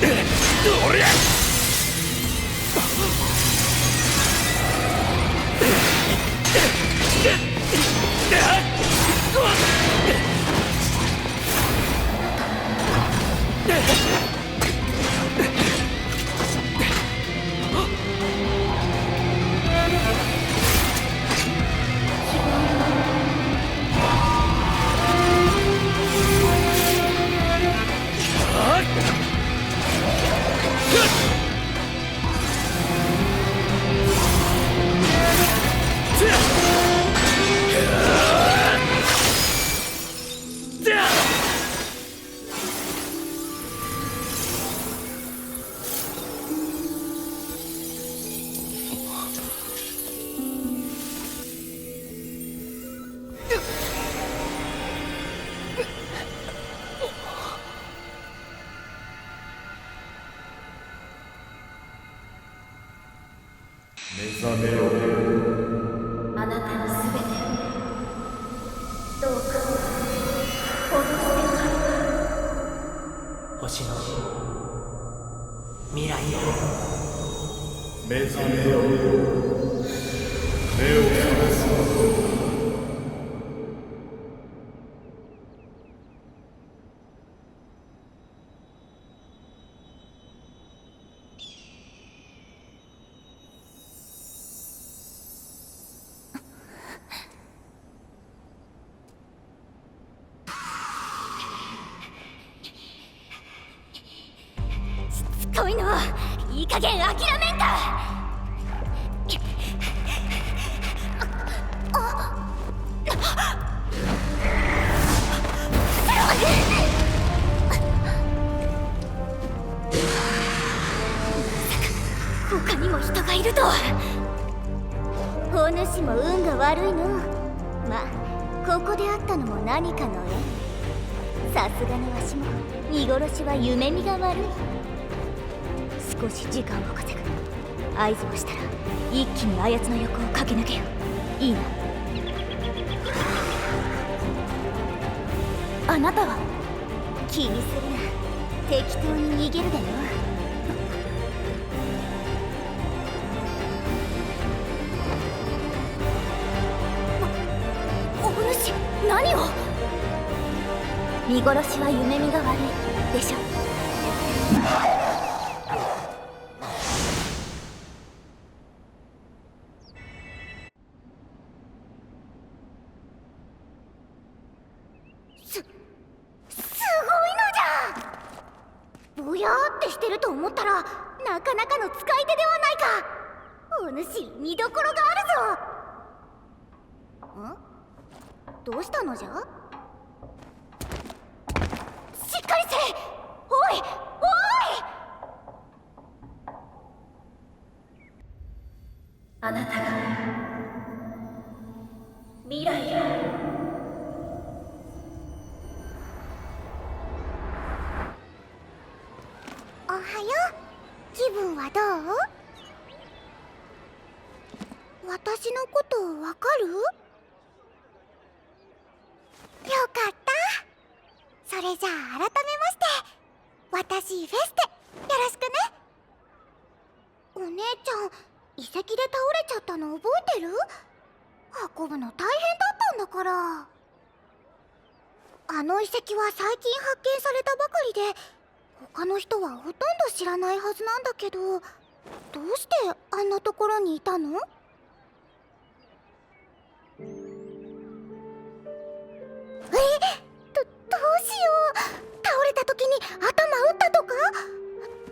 おりゃ目覚めよ。あなたにすべてどうかこの世界は星の未来を目覚めよ。目を覚ます。そういうのいい加減諦めんか。他にも人がいるとは。お主も運が悪いの。まあここで会ったのも何かの縁。さすがのわしも見殺しは夢見が悪い。少し時間を稼ぐ。合図をしたら一気にあやつの横を駆け抜けよう。いいな。あなたは気にするな。適当に逃げるでよ。お主何を。見殺しは夢見が悪いでしょ。ぼやーってしてると思ったらなかなかの使い手ではないか。お主見どころがあるぞ。ん？どうしたのじゃ？しっかりせ！おい！あなたが未来を。おはよう。気分はどう？私のことわかる？よかった。それじゃあ改めまして私フェステよろしくね。お姉ちゃん遺跡で倒れちゃったの覚えてる？運ぶの大変だったんだから。あの遺跡は最近発見されたばかりで他の人はほとんど知らないはずなんだけど、どうしてあんなところにいたの？どうしよう。倒れた時に頭打ったとか？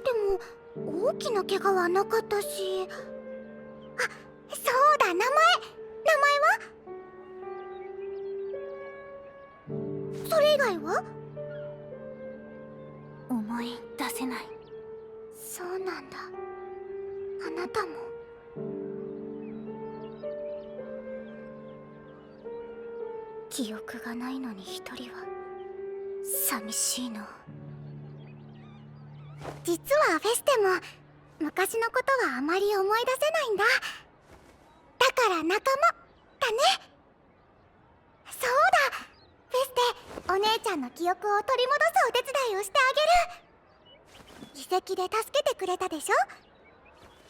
でも大きな怪我はなかったし。あ、そうだ、名前は？それ以外は？思い出せない。そうなんだ。あなたも。記憶がないのに一人は寂しいの。実はフェステも昔のことはあまり思い出せないんだ。だから仲間だね。そうだ、フェステお姉ちゃんの記憶を取り戻すお手伝いをしてあ遺跡で助けてくれたでしょ。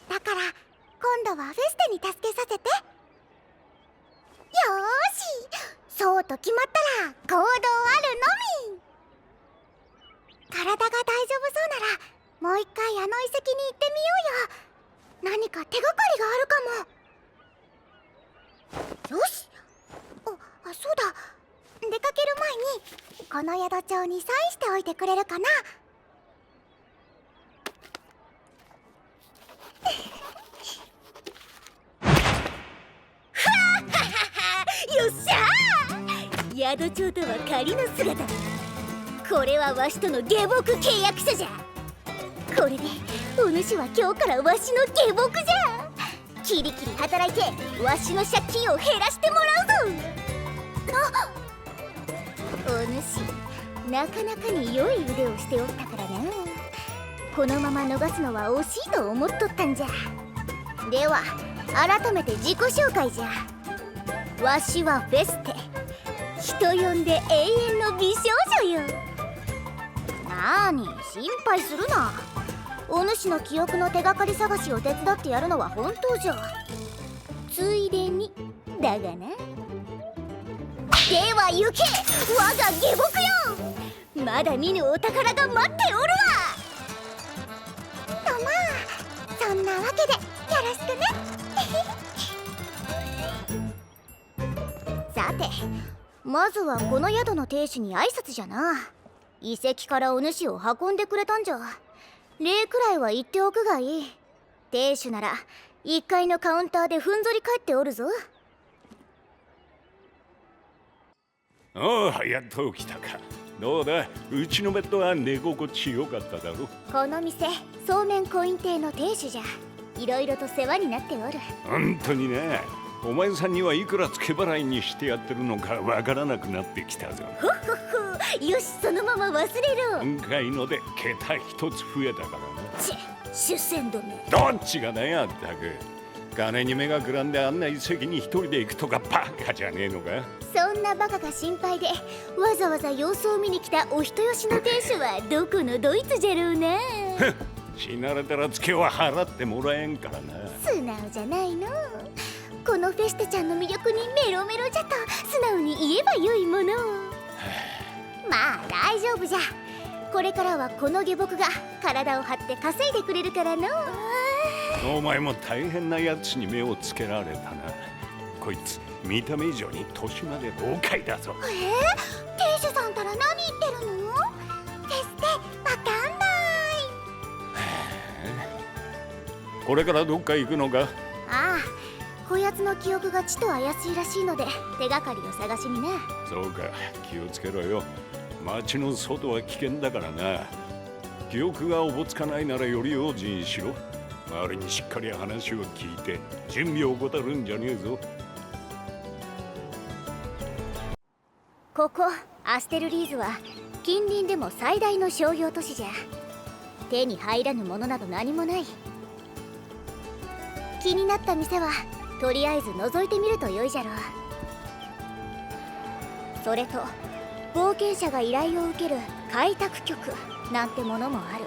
だから今度はフェステに助けさせて。よーし、そうと決まったら行動あるのみ。体が大丈夫そうならもう一回あの遺跡に行ってみようよ。何か手がかりがあるかも。よし。そうだ、出かける前にこの宿帳にサインしておいてくれるかな。よっしゃー、宿帳とは仮の姿。これはわしとの下僕契約書じゃ。これでお主は今日からわしの下僕じゃ。キリキリ働いてわしの借金を減らしてもらうぞ。お主、なかなかに良い腕をしておったからな。このまま逃すのは惜しいと思っとったんじゃ。では改めて自己紹介じゃ。わしはフェステ、人呼んで永遠の美少女よ。なーに心配するな。お主の記憶の手がかり探しを手伝ってやるのは本当じゃ。ついでにだがな。では行け、我が下僕よ。まだ見ぬお宝が待っておるわ。とまあ、そんなわけでよろしくね。さて、まずはこの宿の亭主に挨拶じゃな。遺跡からお主を運んでくれたんじゃ。礼くらいは言っておくがいい。亭主なら1階のカウンターでふんぞり返っておるぞ。おお、やっと来たか。どうだ、うちのベッドは寝心地よかっただろ。この店、そうめんコイン亭の亭主じゃ。いろいろと世話になっておる。本当にね。お前さんにはいくら付け払いにしてやってるのかわからなくなってきたぞ。ほっほっほ、よし、そのまま忘れろ。今回ので桁一つ増えたからな。主戦どめ。どっちがだよ、ったく。金に目がくらんであんな遺跡に一人で行くとかバカじゃねえのか。そんなバカが心配でわざわざ様子を見に来たお人よしの亭主はどこのドイツじゃろうな。死なれたらツケは払ってもらえんからな。素直じゃないの。このフェステちゃんの魅力にメロメロじゃと素直に言えばよいもの。まあ大丈夫じゃ。これからはこの下僕が体を張って稼いでくれるからの。お前も大変なやつに目をつけられたな。こいつ見た目以上に年まで豪快だぞ。亭主さんたら何言ってるの？フェステわかんない。これからどっか行くのか？ああ、こやつの記憶がちと怪しいらしいので手がかりを探しにね。そうか、気をつけろよ。街の外は危険だからな。記憶がおぼつかないならより用心しろ。周りにしっかり話を聞いて準備を怠るんじゃねえぞ。ここアステルリーズは近隣でも最大の商業都市じゃ。手に入らぬものなど何もない。気になった店はとりあえず覗いてみるとよいじゃろう。それと冒険者が依頼を受ける開拓局なんてものもある。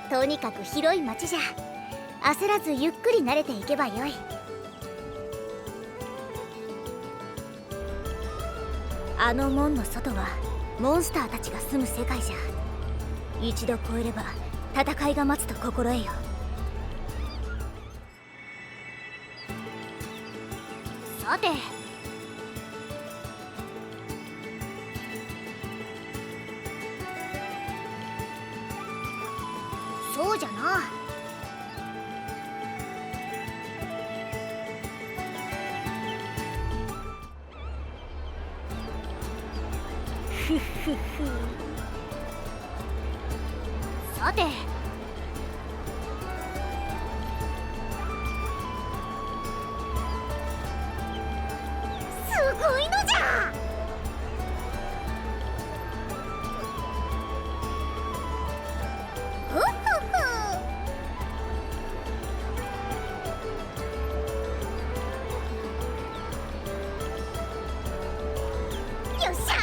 とにかく広い町じゃ。焦らずゆっくり慣れていけばよい。あの門の外はモンスターたちが住む世界じゃ。一度越えれば戦いが待つと心得よ。さて、そうじゃな。ふっふっふ。さて、すごいのじゃ。ふっふっふ。よっしゃー。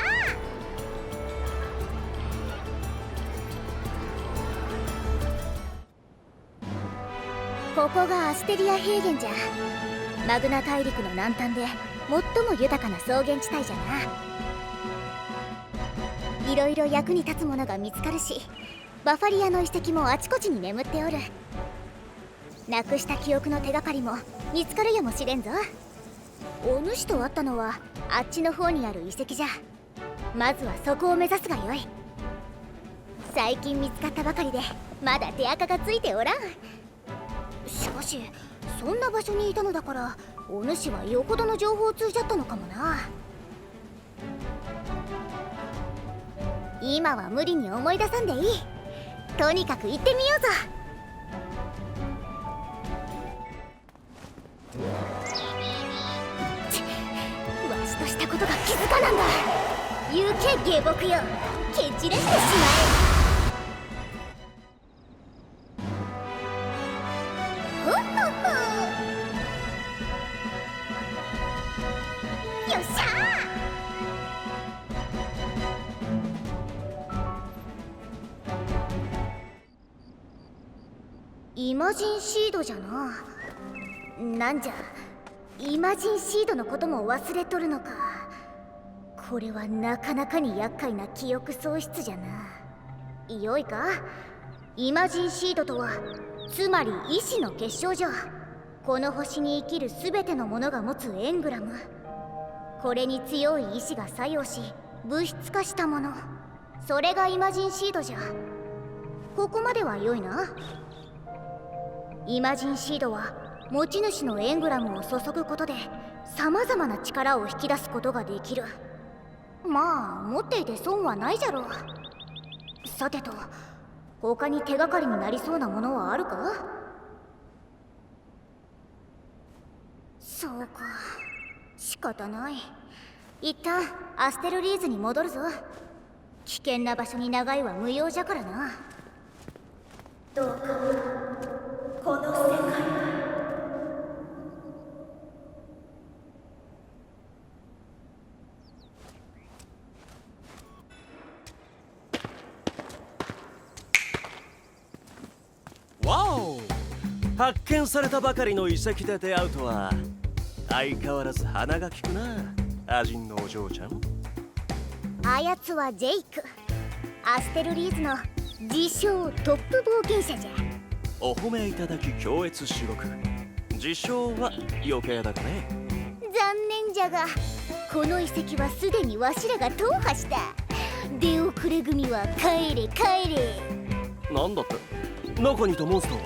ここがアステリア平原じゃ。マグナ大陸の南端で最も豊かな草原地帯じゃな。いろいろ役に立つものが見つかるし、バファリアの遺跡もあちこちに眠っておる。なくした記憶の手がかりも見つかるやもしれんぞ。お主と会ったのはあっちの方にある遺跡じゃ。まずはそこを目指すがよい。最近見つかったばかりでまだ手垢がついておらん。しかしそんな場所にいたのだから、お主はよほどの情報通じゃったのかもな。今は無理に思い出さんでいい。とにかく行ってみようぞ。わしとしたことが気づかなんだ。行け下僕よ、蹴散らしてしまえ。ほっほっほ。よっしゃー。イマジンシードじゃな。なんじゃ、イマジンシードのことも忘れとるのか。これはなかなかに厄介な記憶喪失じゃな。よいか、イマジンシードとはつまり意志の結晶じゃ。この星に生きるすべてのものが持つエングラム。これに強い意志が作用し物質化したもの、それがイマジンシードじゃ。ここまでは良いな。イマジンシードは持ち主のエングラムを注ぐことでさまざまな力を引き出すことができる。まあ持っていて損はないじゃろう。さてと、他に手がかりになりそうなものはあるか？そうか、仕方ない。一旦アステルリーズに戻るぞ。危険な場所に長いは無用じゃからな。どうかこの世界わお、発見されたばかりの遺跡で出会うとは相変わらず鼻が利くな、アジンのお嬢ちゃん。あやつはジェイク、アステルリーズの自称トップ冒険者じゃ。お褒めいただき強烈至極。自称は余計だがね。残念じゃがこの遺跡はすでにわしらが踏破した。出遅れ組は帰れ帰れ。なんだって、中にいたモンスター。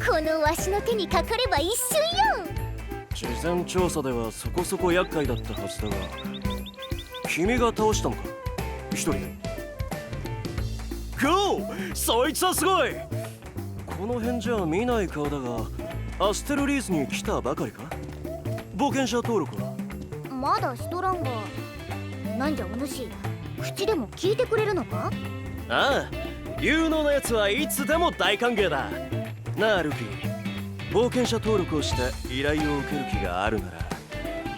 このわしの手にかかれば一瞬よ。事前調査ではそこそこ厄介だったはずだが、君が倒したのか、一人で。ゴー、そいつはすごい。この辺じゃ見ない顔だが、アステルリーズに来たばかりか？冒険者登録はまだしとらんが。なんじゃお主、口でも聞いてくれるのか？ああ、有能なやつはいつでも大歓迎だ。なあルキー、冒険者登録をして依頼を受ける気があるなら、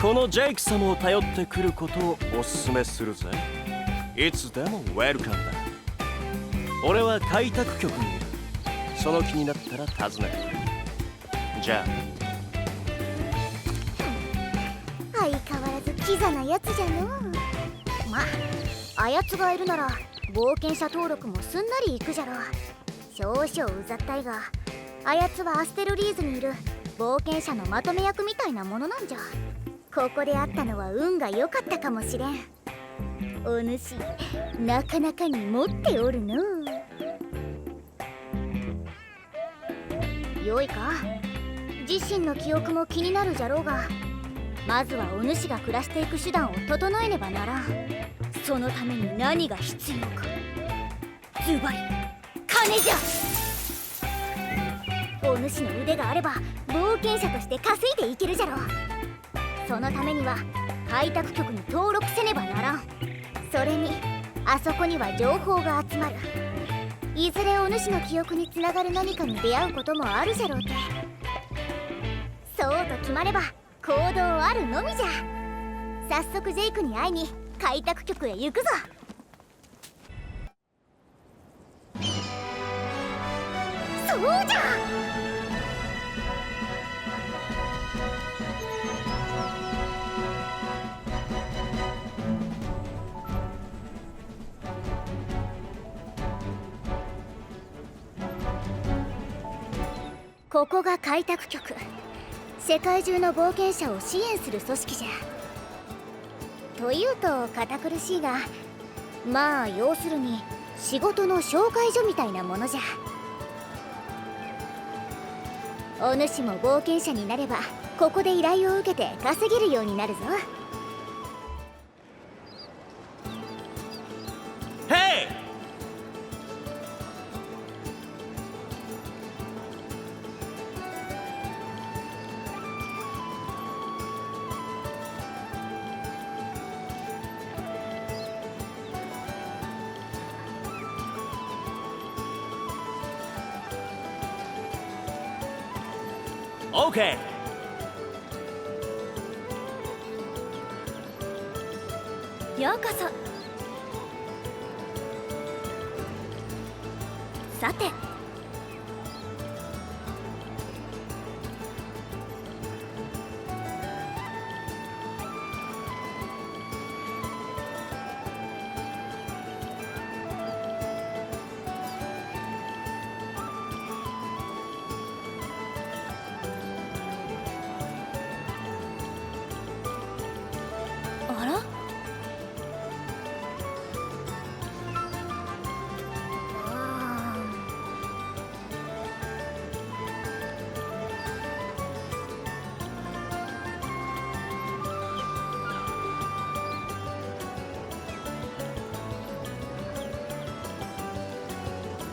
このジェイク様を頼ってくることをおすすめするぜ。いつでもウェルカムだ。俺は開拓局にいる。その気になったら訪ねてくれ。じゃあ。相変わらずキザなやつじゃのう。まあ、あやつがいるなら冒険者登録もすんなりいくじゃろう。少々うざったいが、あやつはアステルリーズにいる冒険者のまとめ役みたいなものなんじゃ。ここで会ったのは運が良かったかもしれん。お主、なかなかに持っておるのう。よいか、自身の記憶も気になるじゃろうが、まずはお主が暮らしていく手段を整えねばならん。そのために何が必要か、ズバリ金じゃ。お主の腕があれば冒険者として稼いでいけるじゃろう。そのためには開拓局に登録せねばならん。それにあそこには情報が集まる。いずれお主の記憶につながる何かに出会うこともあるじゃろうて。そうと決まれば行動あるのみじゃ。早速ジェイクに会いに開拓局へ行くぞ。そうじゃ。ここが開拓局。世界中の冒険者を支援する組織じゃ。というと堅苦しいが、まあ要するに仕事の紹介所みたいなものじゃ。お主も冒険者になればここで依頼を受けて稼げるようになるぞ。ヘイ！オーケー。ようこそ。さて、あら？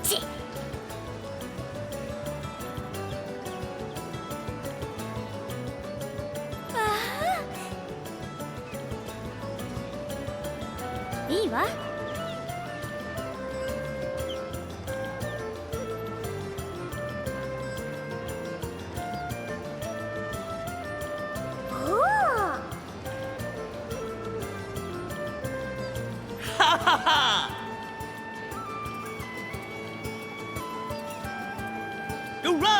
ちっ。いいわ。おお。ハハハ！グッラッ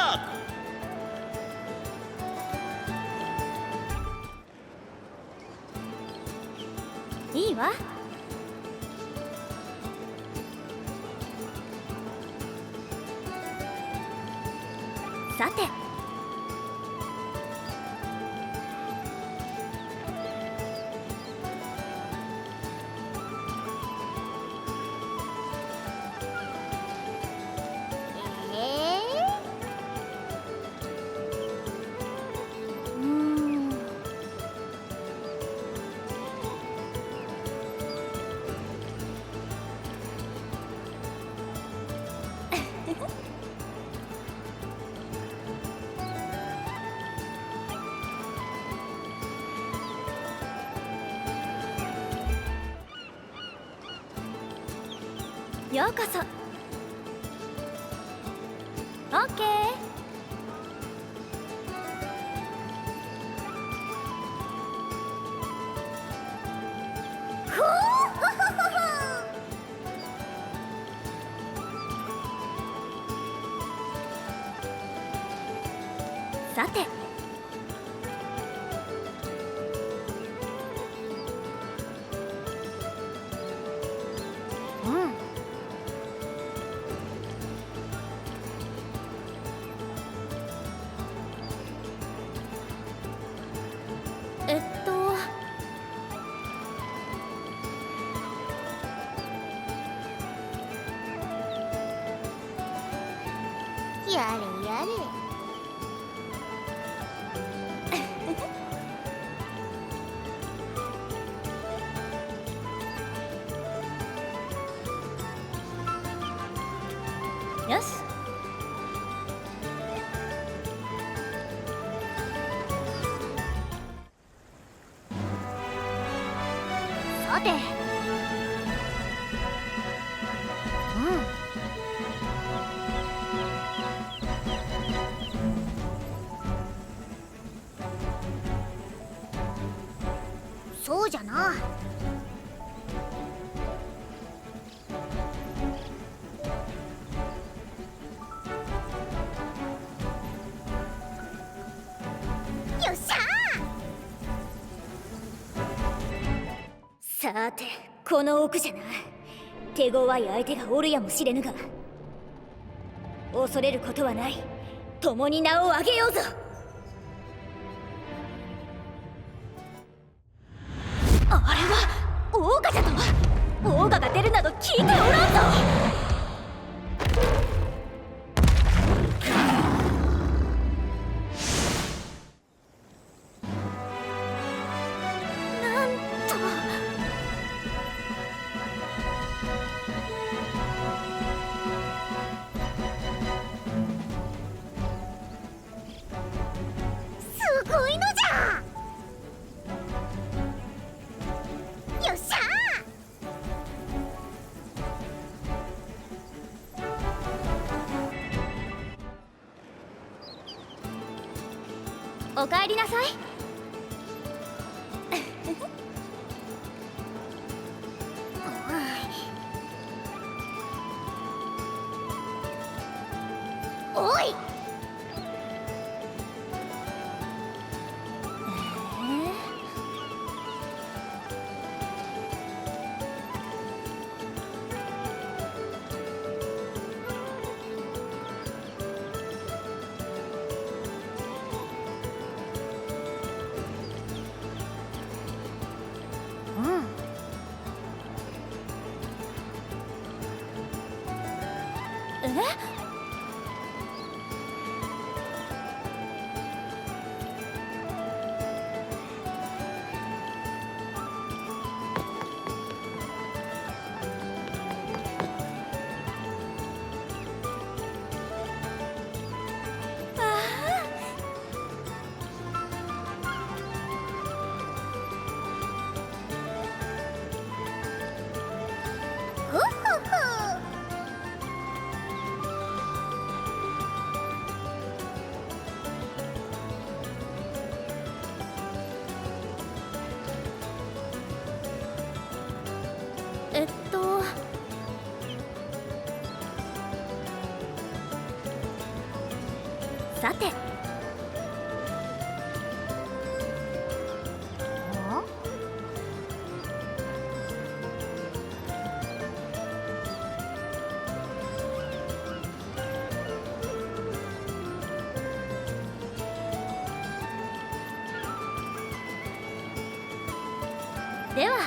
ク！いいわ。さて、ようこそ。オッケー。ほーほほほほ。さて、えっとやれやれ。よし。さて、そうじゃな。よっしゃー。さて、この奥じゃな。手強い相手がおるやもしれぬが、恐れることはない。共に名を上げようぞ。あれはオーガじゃと。オーガが出るなど聞いておらんぞ。なんとすごいのじゃ。よっしゃー。おかえりなさい。おい。さて。では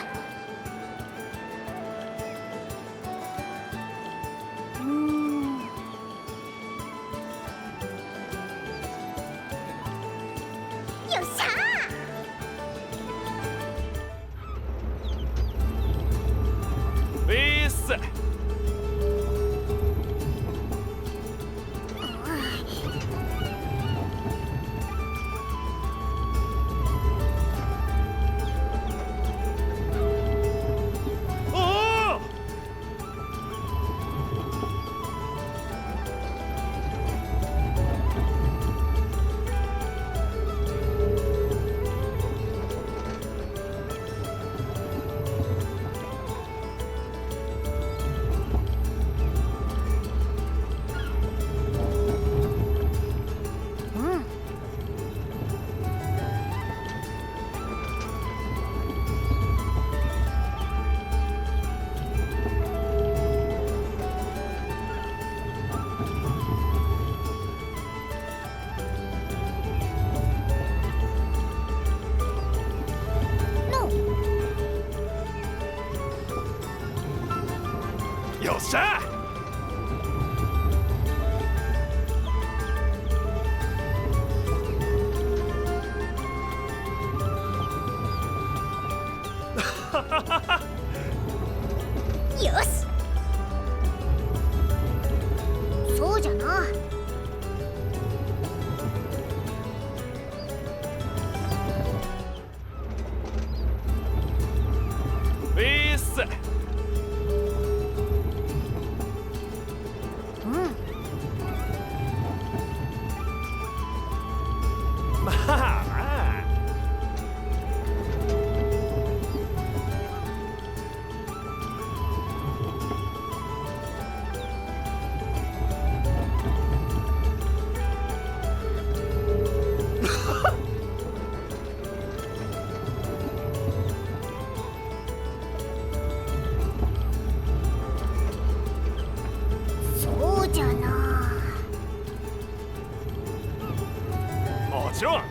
よっしゃウィース。よっしゃ。よし。そうじゃな。ウィース。まあちろん。よ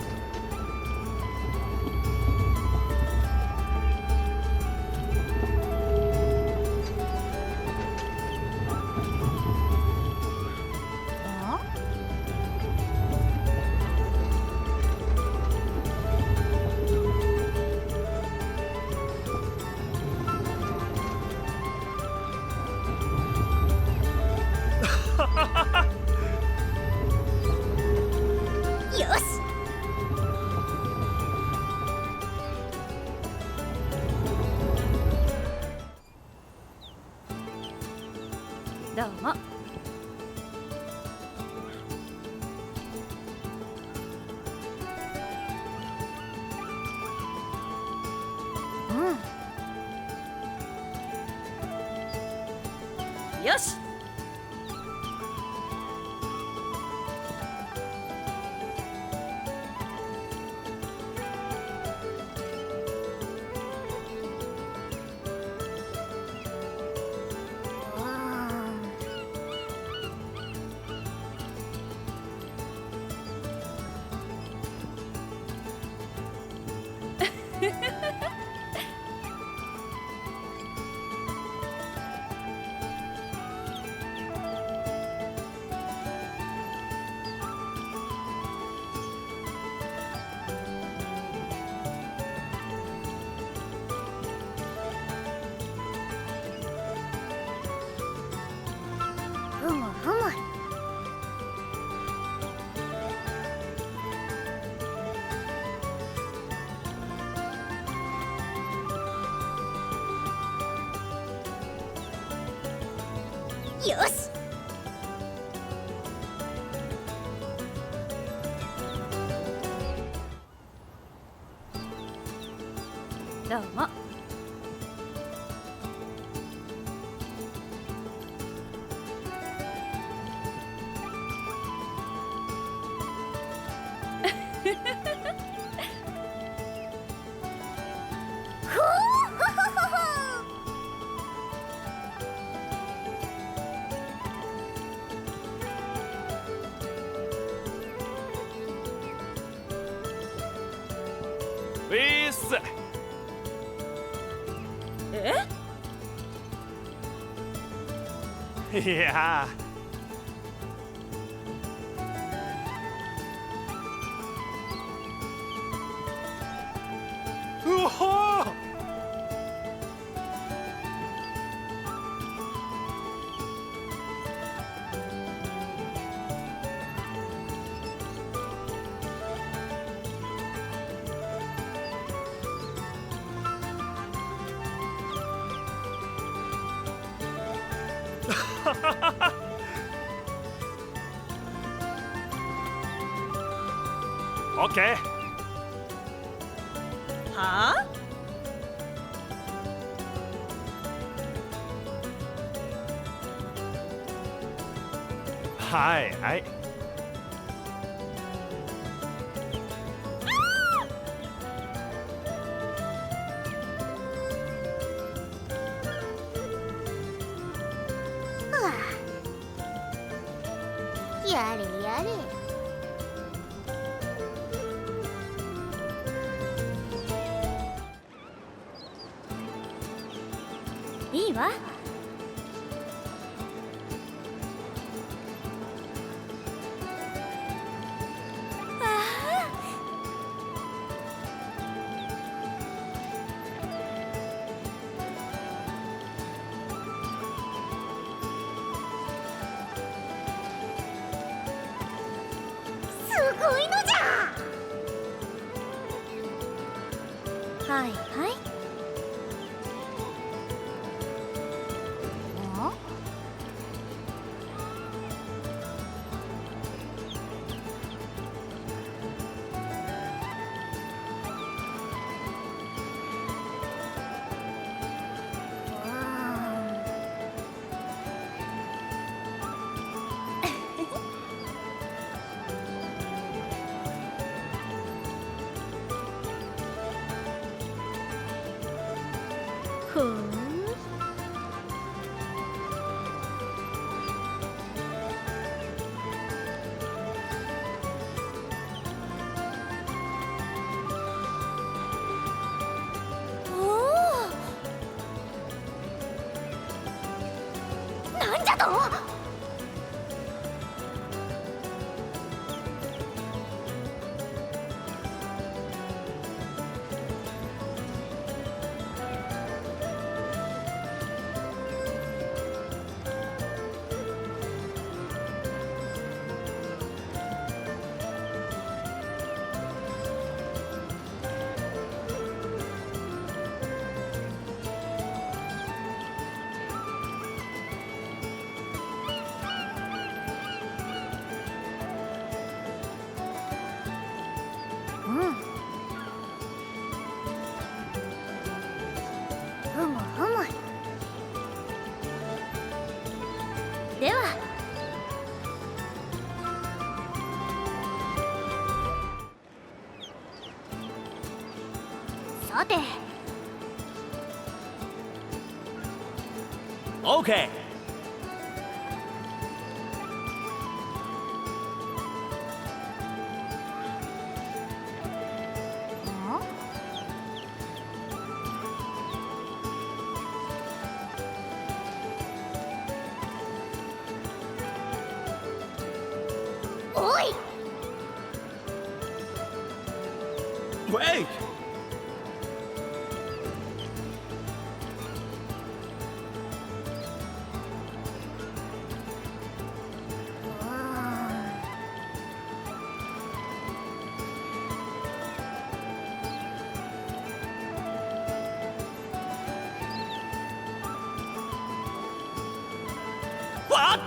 し。どうも。よし。ふむふむ。よし。どうも。ふうふふふふ。ウィース。いやー。うほー。オッケー。はあ。はいはい。やれやれ。いいわ。すごいのじゃ。はいはい。ではさて、オーケー。おい、ウェイ。What?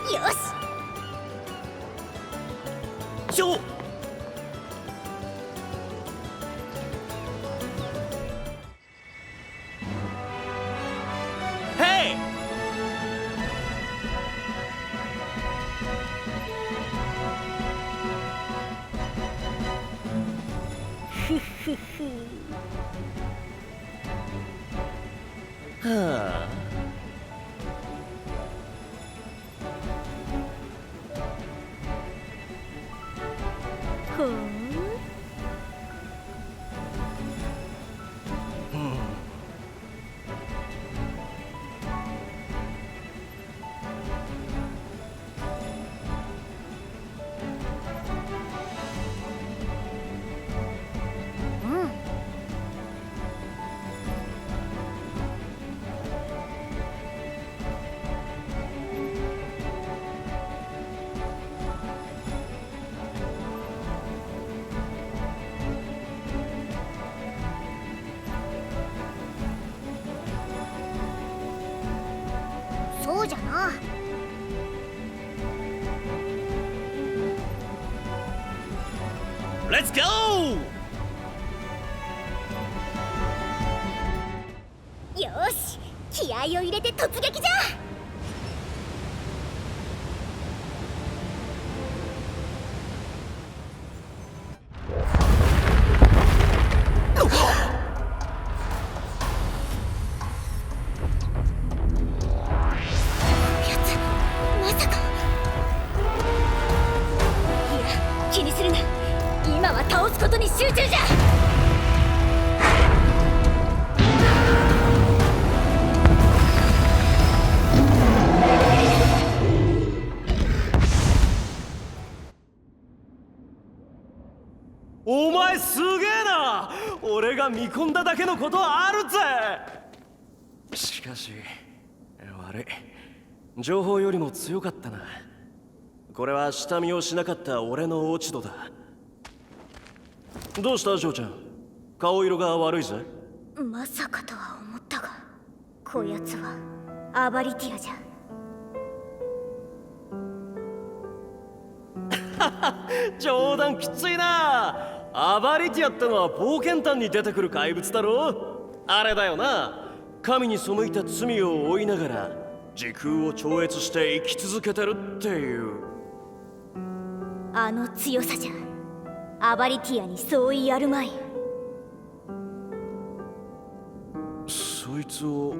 よし、ちょ。ヘイ。はあ。ほう。そうじゃな。レッツゴー。よし、気合を入れて突撃じゃ。やつ、まさか。いや、気にするな。今は倒すことに集中じゃ。お前すげえな。俺が見込んだだけのことはあるぜ。しかし悪い、情報よりも強かったな。これは下見をしなかった俺の落ち度だ。どうしたジョーちゃん、顔色が悪いぜ。まさかとは思ったが、こやつはアバリティアじゃ。冗談きついな。アバリティアってのは冒険譚に出てくる怪物だろ。あれだよな、神に背いた罪を負いながら時空を超越して生き続けてるっていう。あの強さじゃアバリティアに相違あるまい。そいつを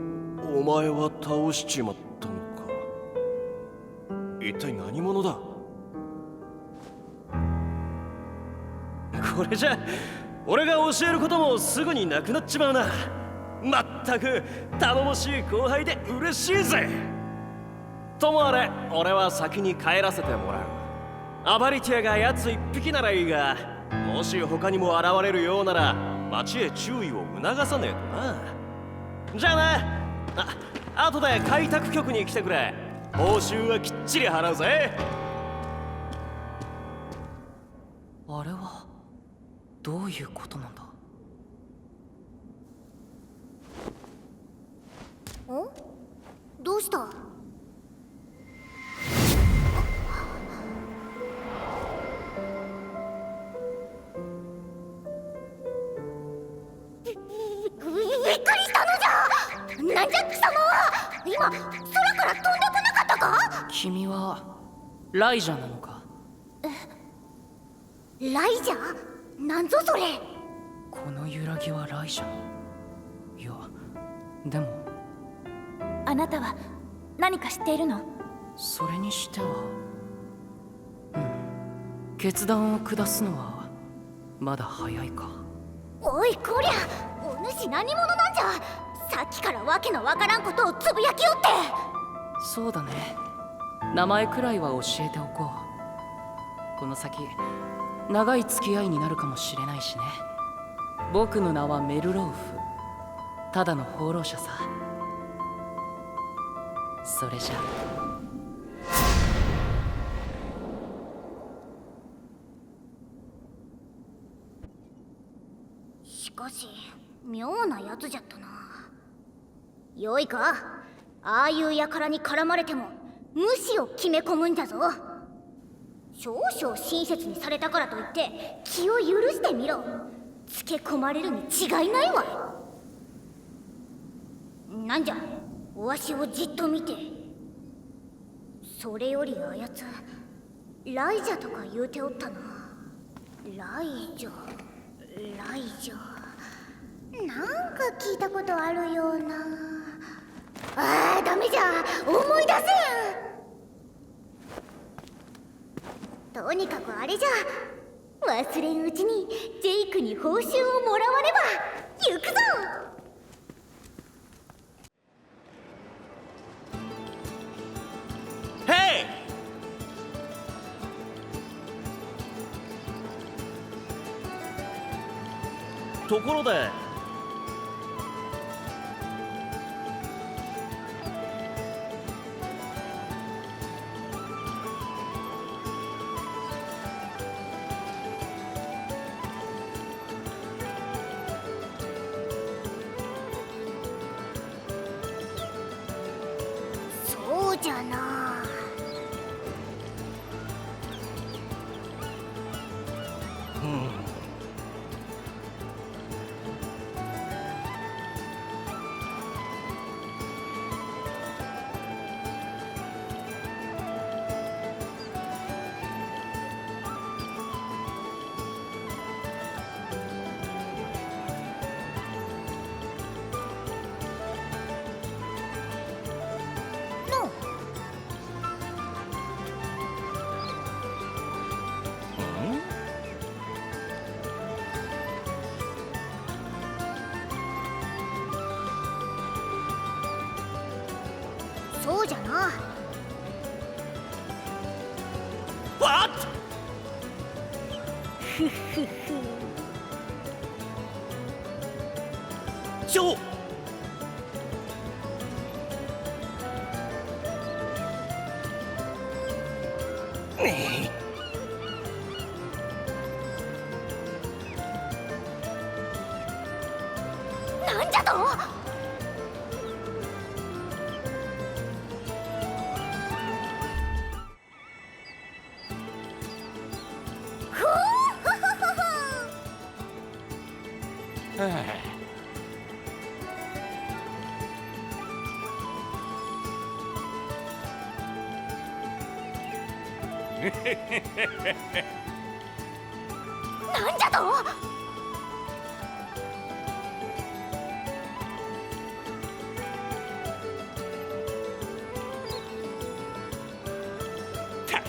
お前は倒しちまったのか。一体何者だ。これじゃ俺が教えることもすぐになくなっちまうな。まったく頼もしい後輩で嬉しいぜ。ともあれ俺は先に帰らせてもらう。アバリティアが奴一匹ならいいが、もし他にも現れるようなら町へ注意を促さねえとな。じゃあな。後で開拓局に来てくれ。報酬はきっちり払うぜ。あれはどういうことなんだ。どうした？びっくりしたのじゃ。なんじゃ貴様は。今空から飛んでこなかったか？君はライジャなのか？ライジャー？なんぞそれ。この揺らぎはライジャ？いやでもあなたは何か知っているの？それにしては決断を下すのはまだ早いか。おいこりゃ、お主何者なんじゃ。さっきからわけのわからんことをつぶやきよって。そうだね、名前くらいは教えておこう。この先長い付き合いになるかもしれないしね。僕の名はメルローフ、ただの放浪者さ。それじゃしかし妙なやつじゃったな。よいか、ああいう輩に絡まれても無視を決め込むんだぞ。少々親切にされたからといって気を許してみろ。つけ込まれるに違いないわい。なんじゃ、わしをじっと見て。それよりあやつライジャとか言うておったな。ライジャなんか聞いたことあるような。あーダメじゃ、思い出せん。とにかくあれじゃ、忘れんうちにジェイクに報酬をもらわねば。行くぞ。ヘイ！ところでそうじゃな。そうじゃな。What？ ちょなんじゃと。なんじゃと。たく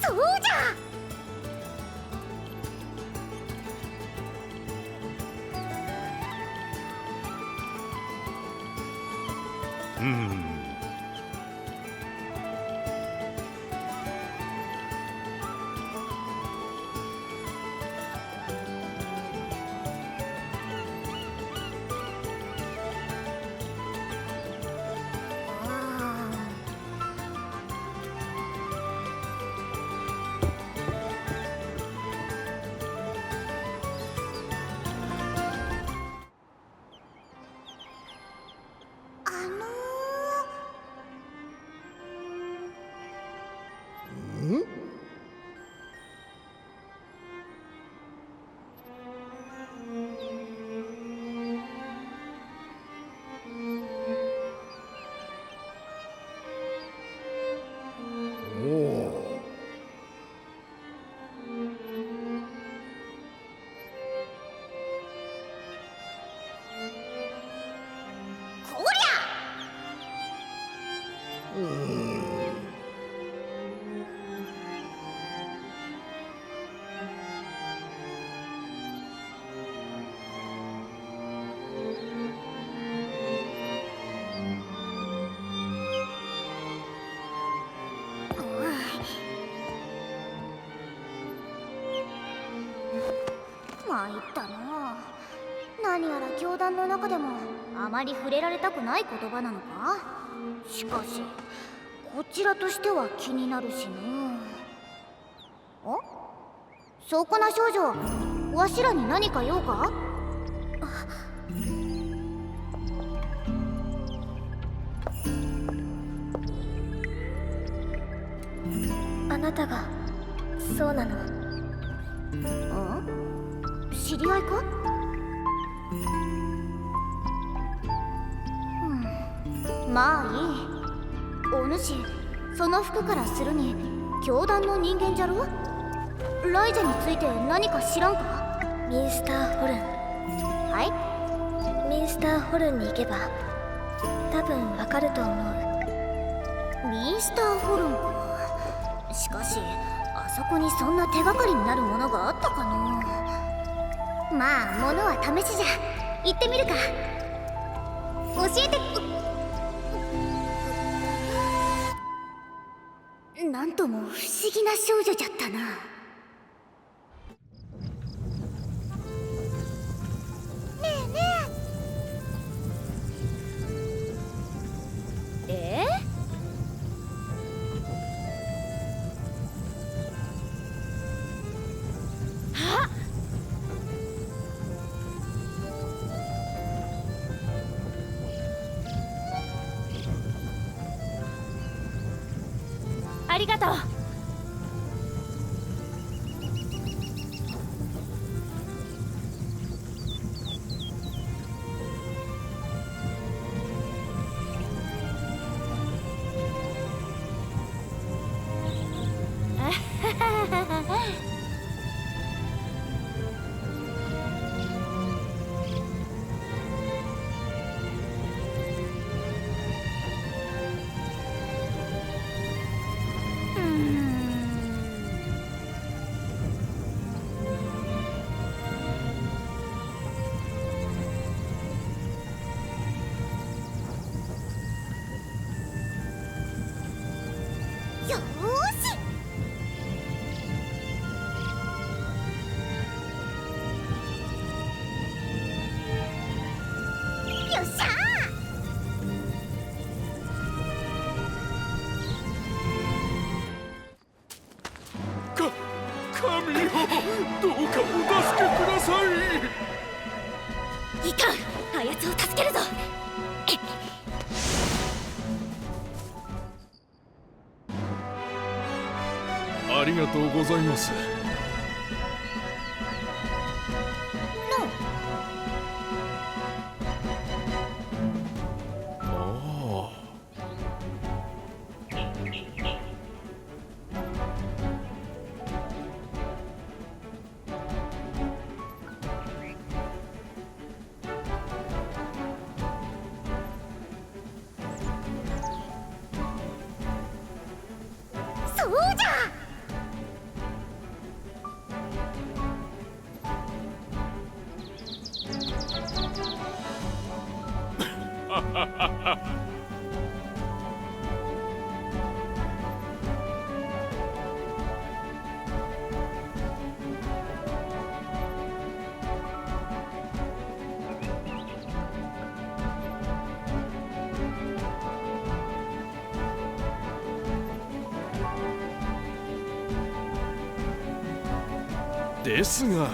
そうじゃ。参ったな。何やら教団の中でもあまり触れられたくない言葉なのか。しかしこちらとしては気になるしな。あ、そうかな少女、わしらに何か用か。あなたがそうなの？知り合いか？まあいい。お主、その服からするに教団の人間じゃろ。ライジャについて何か知らんか？ミンスターホルン。はい？ミンスターホルンに行けば多分わかると思う。ミンスターホルンか。しかしあそこにそんな手がかりになるものがあったかな。まあ物は試しじゃ。行ってみるか。教えて。なんとも不思議な少女じゃったな。ありがとう。よーし。よっしゃ神よ、どうかお助けください。いかん、あやつを助けるぞ。ありがとうございます。そうじゃ。ですが、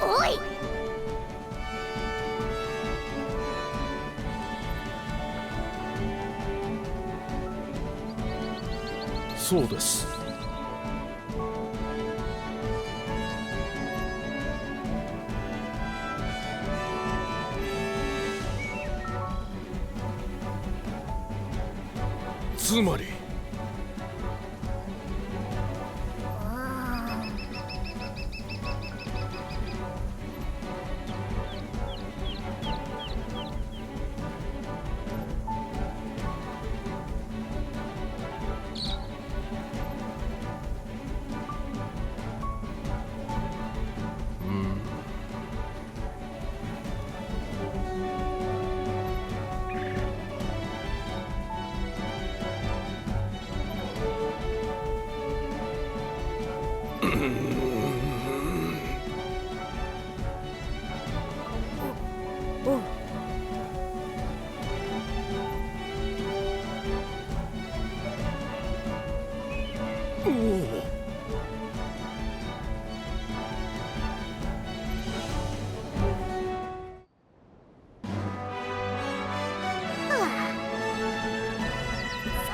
おい。そうです。つまり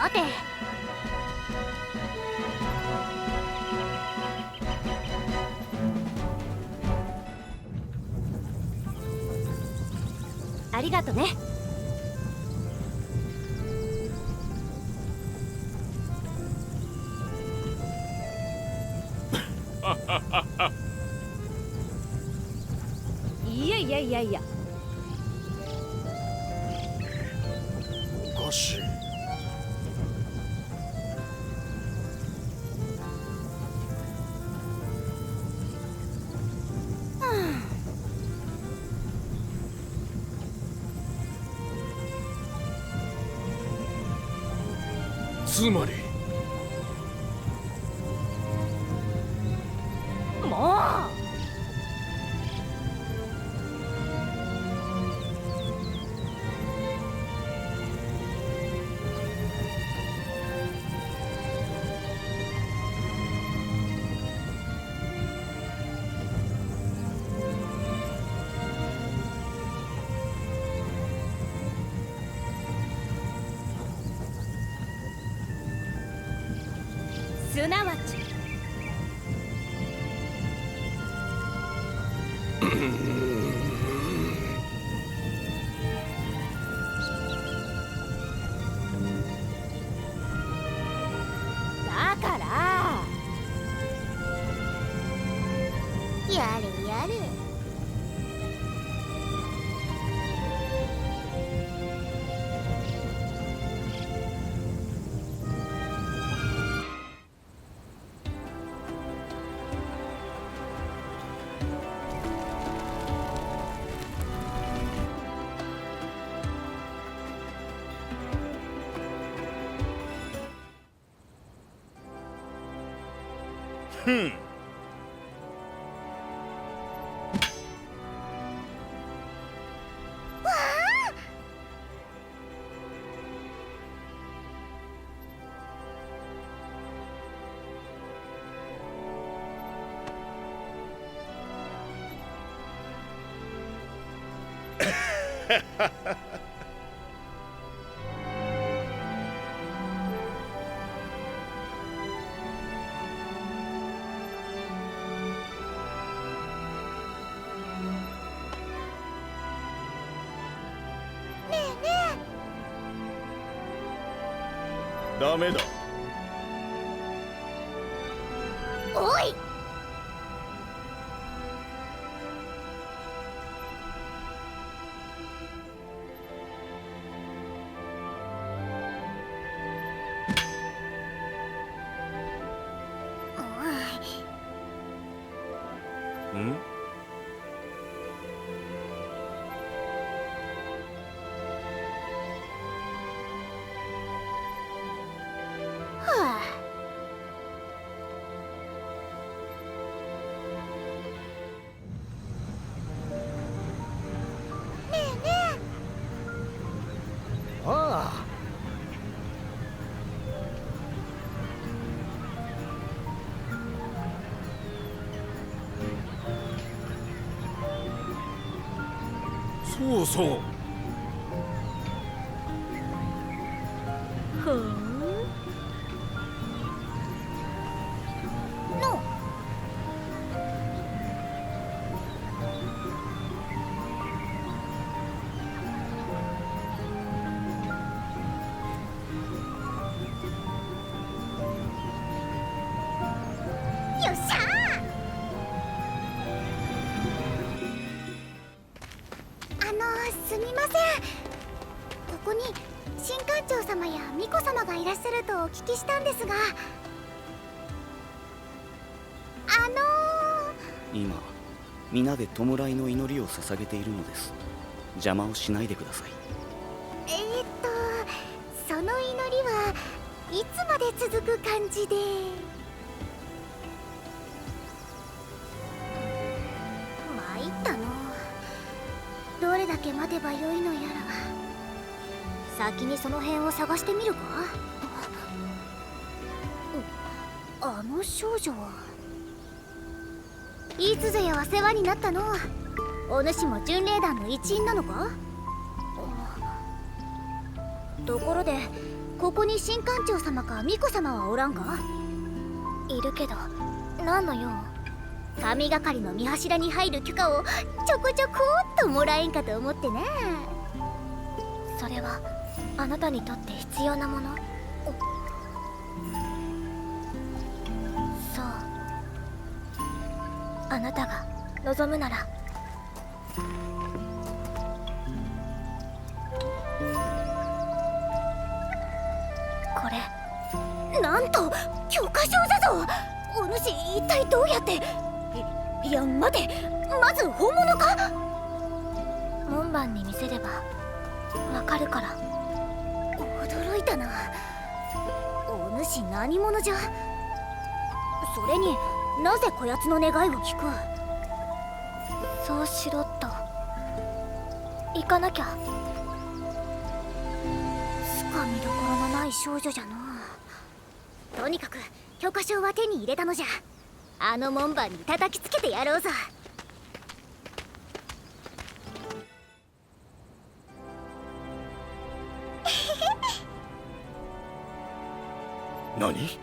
さて、ありがとね。いやいやいやいや、おかしい。つまりもうすなわちだからやれやれ。ダメだ。おい、ん？はあ、ああ。そうそう。ふんのよっしゃすみません。ここに新館長様や巫女様がいらっしゃるとお聞きしたんですが、今皆で弔いの祈りを捧げているのです。邪魔をしないでください。その祈りはいつまで続く感じで？参ったの。どれだけ待てばよいのやら。先にその辺を探してみるか。あの少女はいつぞやは世話になったの。お主も巡礼団の一員なのか。ところでここに新館長様か巫女様はおらんか？いるけど何の用？神がかりの見柱に入る許可をちょこちょこっともらえんかと思ってな。それはあなたにとって必要なもの？そう、あなたが望むなら。これなんと許可証だぞ。お主一体どうやって？いや待て、まず本物か？門番に見せればわかるから。驚いたな。お主何者じゃ？それになぜこやつの願いを聞く？そうしろと。行かなきゃ。つかみどころのない少女じゃのう。とにかく許可証は手に入れたのじゃ。あの門番に叩きつけてやろうぞ。何？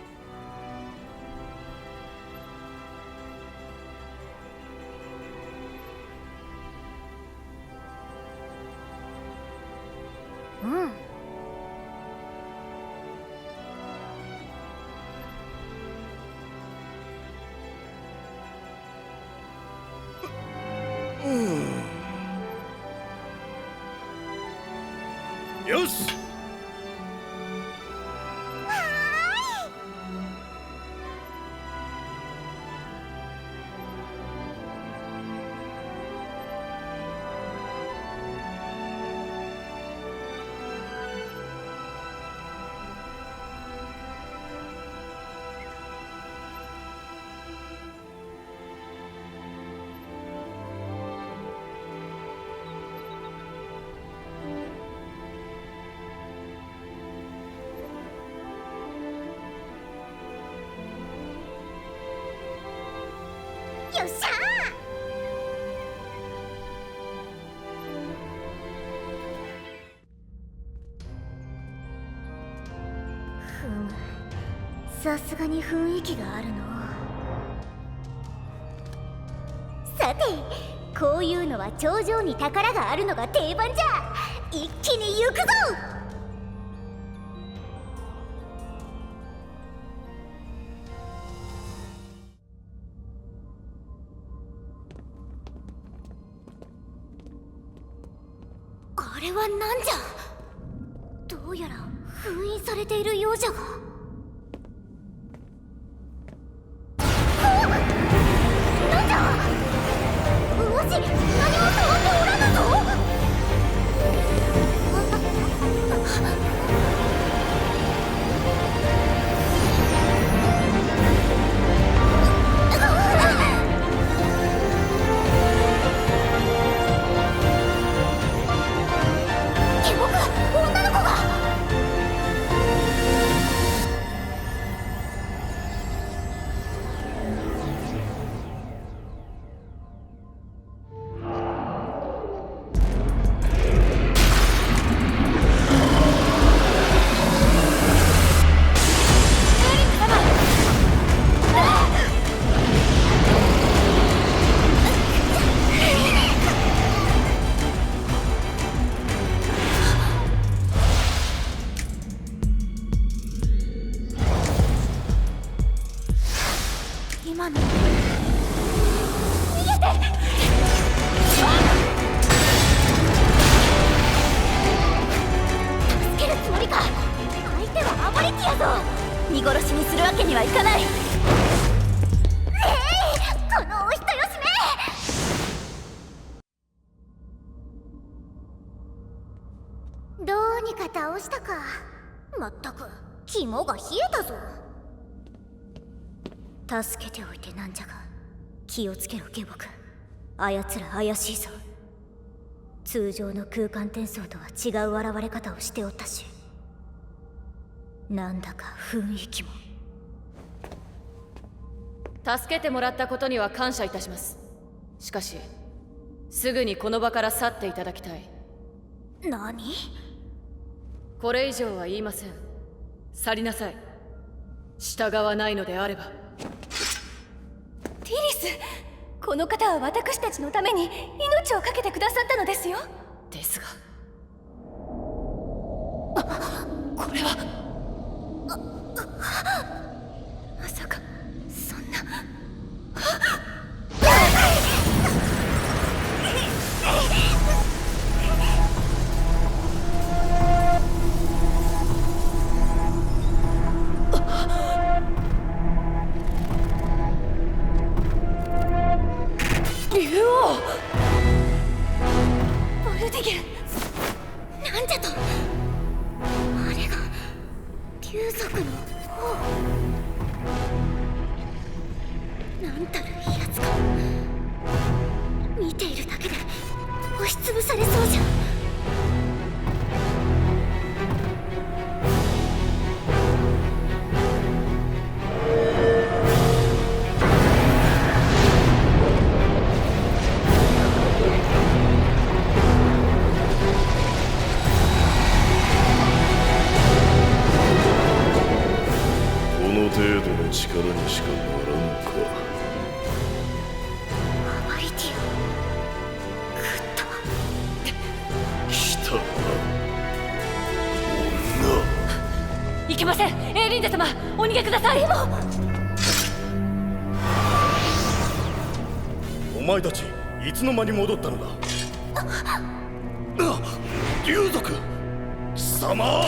うん。よし。よっしゃー。ふむ、さすがに雰囲気があるの。さて、こういうのは頂上に宝があるのが定番じゃ。一気に行くぞ。あれはなんじゃ？どうやら封印されているようじゃが。なんじゃ？わし何も触っておらぬぞ。女の子が。今の逃げて。助けるつもりか。相手はアバリティやぞ。見殺しにするわけにはいかない。このお人よしめ。どうにか倒したか。まったく肝が冷えたぞ。助けておいてなんじゃが、気をつけろ下僕。あやつら怪しいぞ。通常の空間転送とは違う現れ方をしておったし、なんだか雰囲気も。助けてもらったことには感謝いたします。しかしすぐにこの場から去っていただきたい。何？これ以上は言いません。去りなさい。従わないのであれば。ティリス、この方は私たちのために命を懸けてくださったのですよ。ですがこれはまさかそんな。竜王ボルディゲン、なんじゃと。あれが竜族の王。なんたる威圧感。見ているだけで押しつぶされそうじゃ。この程度の力にしかならんのか。アバリティア、食った。来たな、いけません。エーリンゼ様、お逃げください。お前たちいつの間に戻ったのだ。竜族、貴様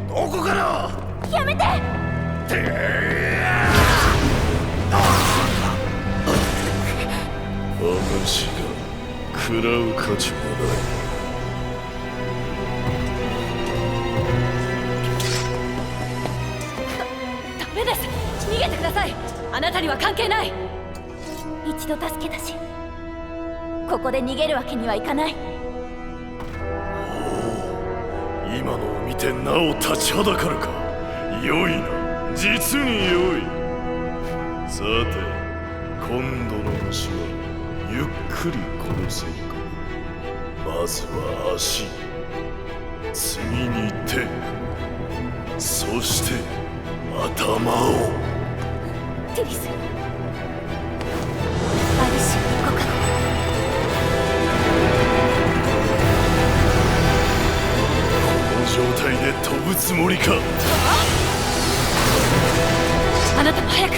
どこから。やめて。話が食らう価値もない。ダメです。逃げてください。あなたには関係ない。一度助けたし、ここで逃げるわけにはいかない。今のを見てなお立ちはだかるか。良いな、実に良い。さて、今度の虫はゆっくり殺せるか。まずは足、次に手、そして頭を。ティリス、アルシンご加護。この状態で飛ぶつもりか。あなたも早く。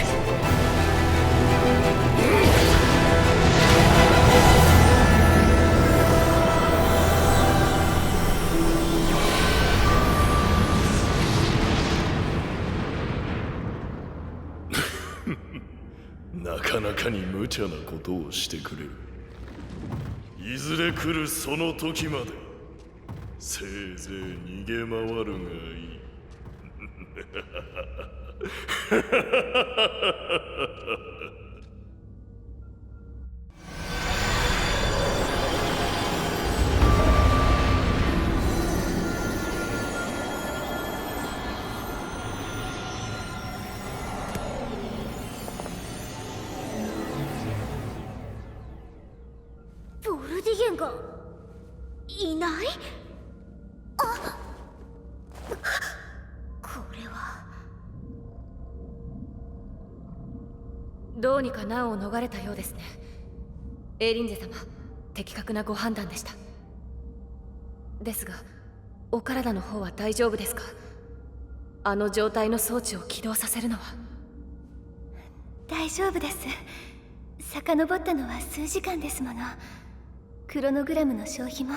なかなかに無茶なことをしてくれる。いずれ来るその時までせいぜい逃げ回るがいい。ボルディゲンがいない。あ、これは。どうにか難を逃れたようですね。エーリンゼ様、的確なご判断でした。ですが、お体の方は大丈夫ですか。あの状態の装置を起動させるのは。大丈夫です。遡ったのは数時間ですもの。クロノグラムの消費も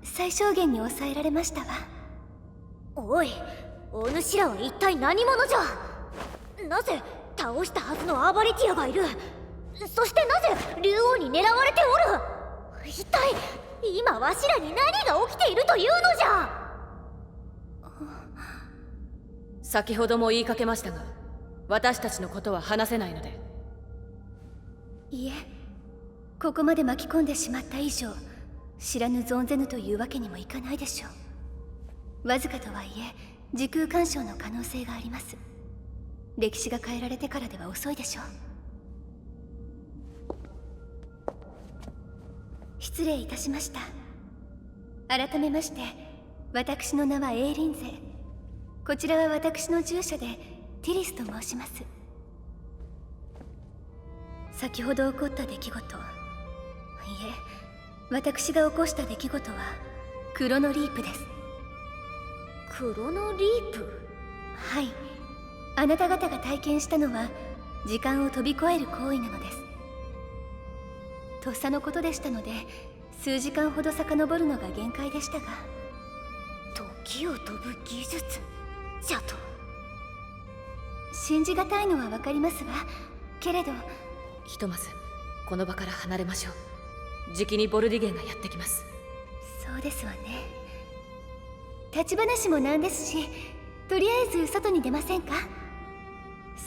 最小限に抑えられましたわ。おい、お主らは一体何者じゃ。なぜ倒したはずのアーバリティアがいる。そしてなぜ竜王に狙われておる。一体今わしらに何が起きているというのじゃ。先ほども言いかけましたが、私たちのことは話せないので。いえ、ここまで巻き込んでしまった以上、知らぬ存ぜぬというわけにもいかないでしょう。わずかとはいえ時空干渉の可能性があります。歴史が変えられてからでは遅いでしょう。失礼いたしました。改めまして、私の名はエーリンゼ。こちらは私の従者でティリスと申します。先ほど起こった出来事、いえ、私が起こした出来事はクロノリープです。クロノリープ？はい、あなた方が体験したのは時間を飛び越える行為なのです。とっさのことでしたので、数時間ほど遡るのが限界でしたが。時を飛ぶ技術じゃと？信じがたいのは分かりますが、けれどひとまずこの場から離れましょう。じきにボルディゲンがやってきます。そうですわね。立ち話もなんですし、とりあえず外に出ませんか？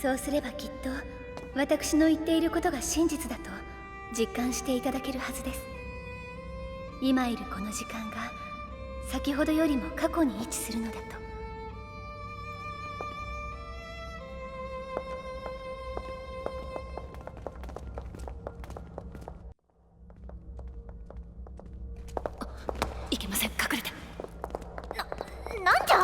そうすればきっと私の言っていることが真実だと実感していただけるはずです。今いるこの時間が先ほどよりも過去に位置するのだと。いけません、隠れて。なんじゃ。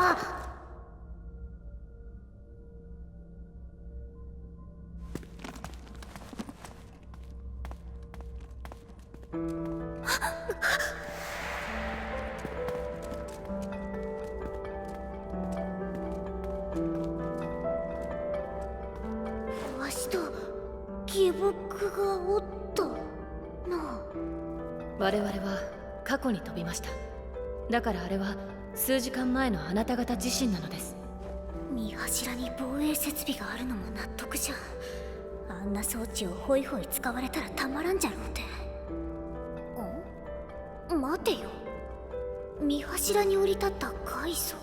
わしと記憶がおったなあ。我々は過去に飛びました。だからあれは数時間前のあなた方自身なのです。見柱に防衛設備があるのも納得じゃ。あんな装置をホイホイ使われたらたまらんじゃろうて。待てよ、見柱に降り立ったカイソ。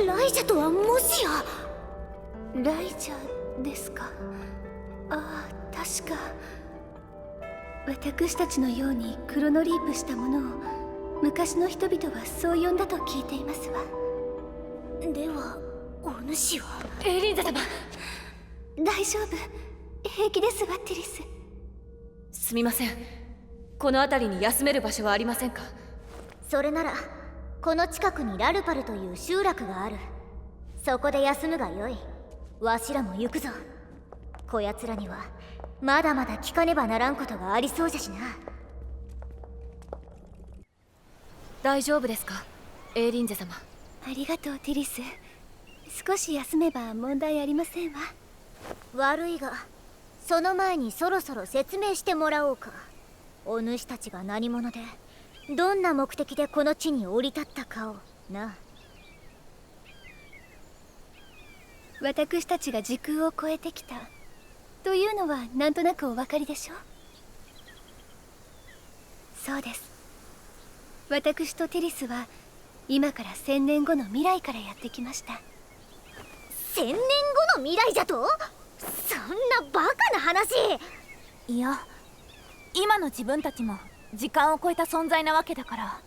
ライジャとはもしや。ライジャですか？ああ、確か私たちのようにクロノリープしたものを昔の人々はそう呼んだと聞いていますわ。ではお主は？エリンザ様、大丈夫、平気ですわ、ティリス。すみません。この辺りに休める場所はありませんか？それならこの近くにラルパルという集落がある。そこで休むがよい。わしらも行くぞ。こやつらにはまだまだ聞かねばならんことがありそうじゃしな。大丈夫ですか、エーリンゼ様。ありがとう、ティリス。少し休めば問題ありませんわ。悪いがその前にそろそろ説明してもらおうか。お主たちが何者でどんな目的でこの地に降り立ったかをな。私たちが時空を超えてきたというのはなんとなくお分かりでしょう？そうです。私とティリスは今から1000年後の未来からやってきました。1000年後の未来じゃと？そんなバカな話。いや、今の自分たちも時間を超えた存在なわけだから、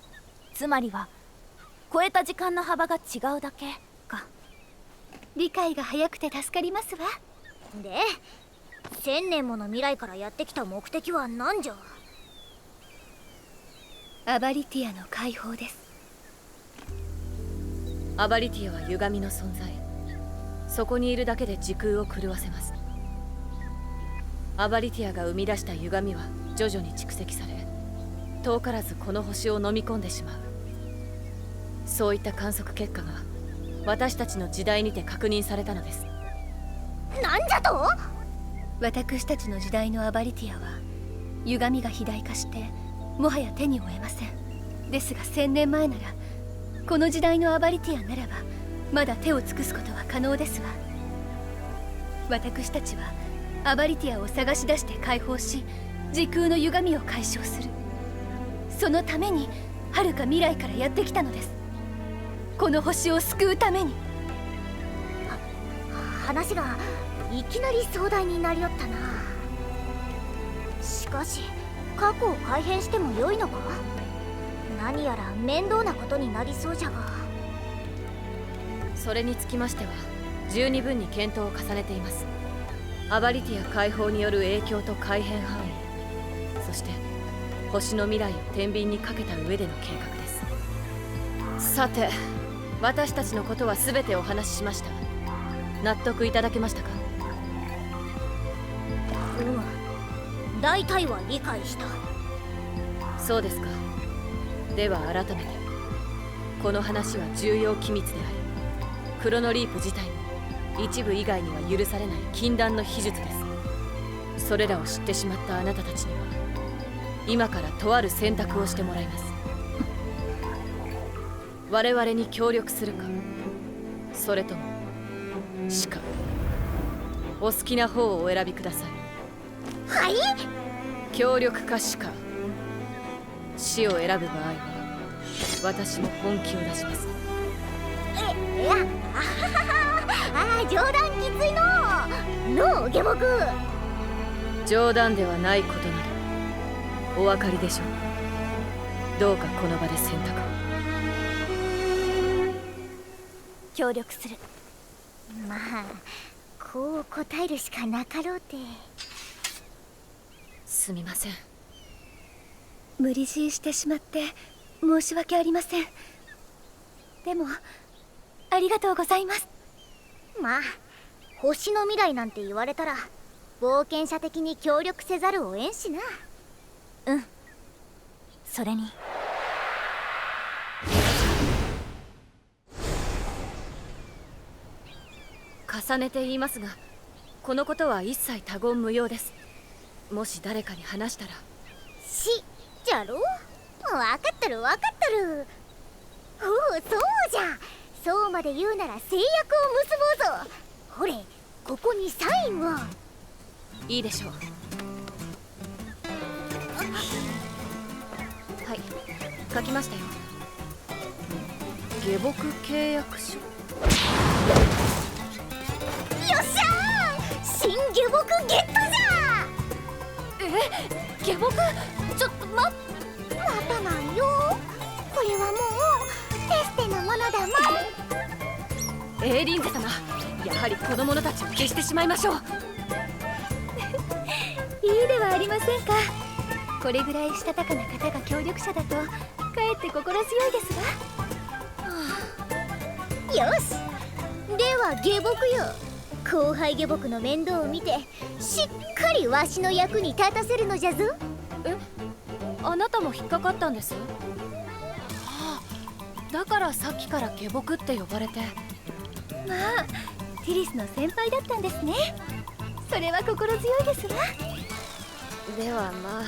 つまりは超えた時間の幅が違うだけか。理解が早くて助かりますわ。で1000年もの未来からやってきた目的は何じゃ？アバリティアの解放です。アバリティアは歪みの存在。そこにいるだけで時空を狂わせます。アバリティアが生み出した歪みは徐々に蓄積され、遠からずこの星を飲み込んでしまう。そういった観測結果が私たちの時代にて確認されたのです。なんじゃと？私たちの時代のアバリティアは歪みが肥大化してもはや手に負えません。ですが1000年前なら、この時代のアバリティアならばまだ手を尽くすことは可能ですわ。私たちはアバリティアを探し出して解放し、時空の歪みを解消する。そのために遥か未来からやってきたのです。この星を救うために。話がいきなり壮大になりよったな。しかし過去を改変してもよいのか？何やら面倒なことになりそうじゃが。それにつきましては十二分に検討を重ねています。アバリティア解放による影響と改変範囲、そして星の未来を天秤にかけた上での計画です。さて、私たちのことは全てお話ししました。納得いただけましたか？大体は理解した。そうですか。では改めて、この話は重要機密であり、クロノリープ自体も一部以外には許されない禁断の秘術です。それらを知ってしまったあなたたちには今からとある選択をしてもらいます。我々に協力するか、それとも死か、お好きな方をお選びください。はい。協力か死か。死を選ぶ場合は私も本気を出します。冗談きついの下僕。冗談ではないことなどお分かりでしょう。どうかこの場で選択を。協力する。まあこう答えるしかなかろうて。すみません。無理強いしてしまって申し訳ありません。でもありがとうございます。まあ星の未来なんて言われたら冒険者的に協力せざるを得んしな。うん。それに重ねて言いますが、このことは一切他言無用です。もし誰かに話したら。じゃろ。分かっとる分かっとる。おお、そうじゃ。そうまで言うなら誓約を結ぼうぞ。ほれ、ここにサインを。いいでしょう。はい、書きましたよ。下僕契約書。よっしゃー、新下僕ゲットじゃ。下僕、ちょっと待っ。またなんよ。これはもうテステのものだもん。エーリンゼ様、やはり子供のたちを消してしまいましょう。いいではありませんか。これぐらいしたたかな方が協力者だとかえって心強いですわ。よし、では下僕よ。後輩下僕の面倒を見てしっかりわしの役に立たせるのじゃぞ。あなたも引っかかったんです。だからさっきから下僕って呼ばれて。まあティリスの先輩だったんですね。それは心強いですわ。ではま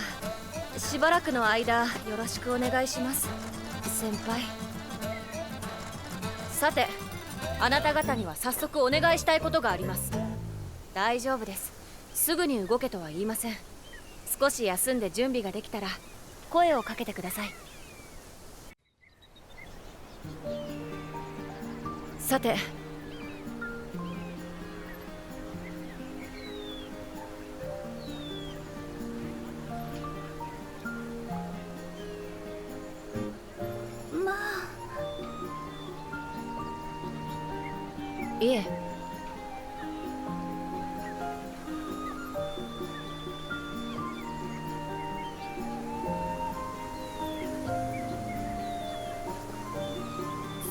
あしばらくの間よろしくお願いします、先輩。さて、あなた方には早速お願いしたいことがあります。大丈夫です。すぐに動けとは言いません。少し休んで準備ができたら声をかけてください。さて、まあいえ、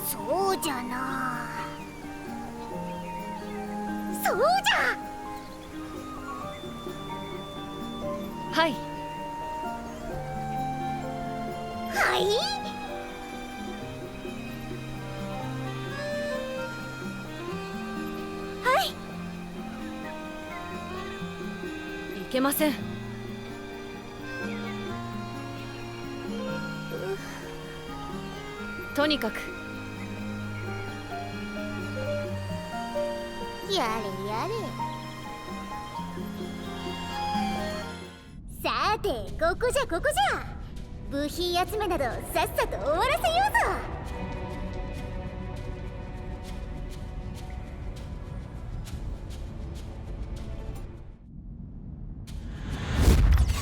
そうじゃな。そうじゃ。はい。はい。はい。いけません。とにかくやれやれ。さて、ここじゃここじゃ。部品集めなどさっさと終わらせよう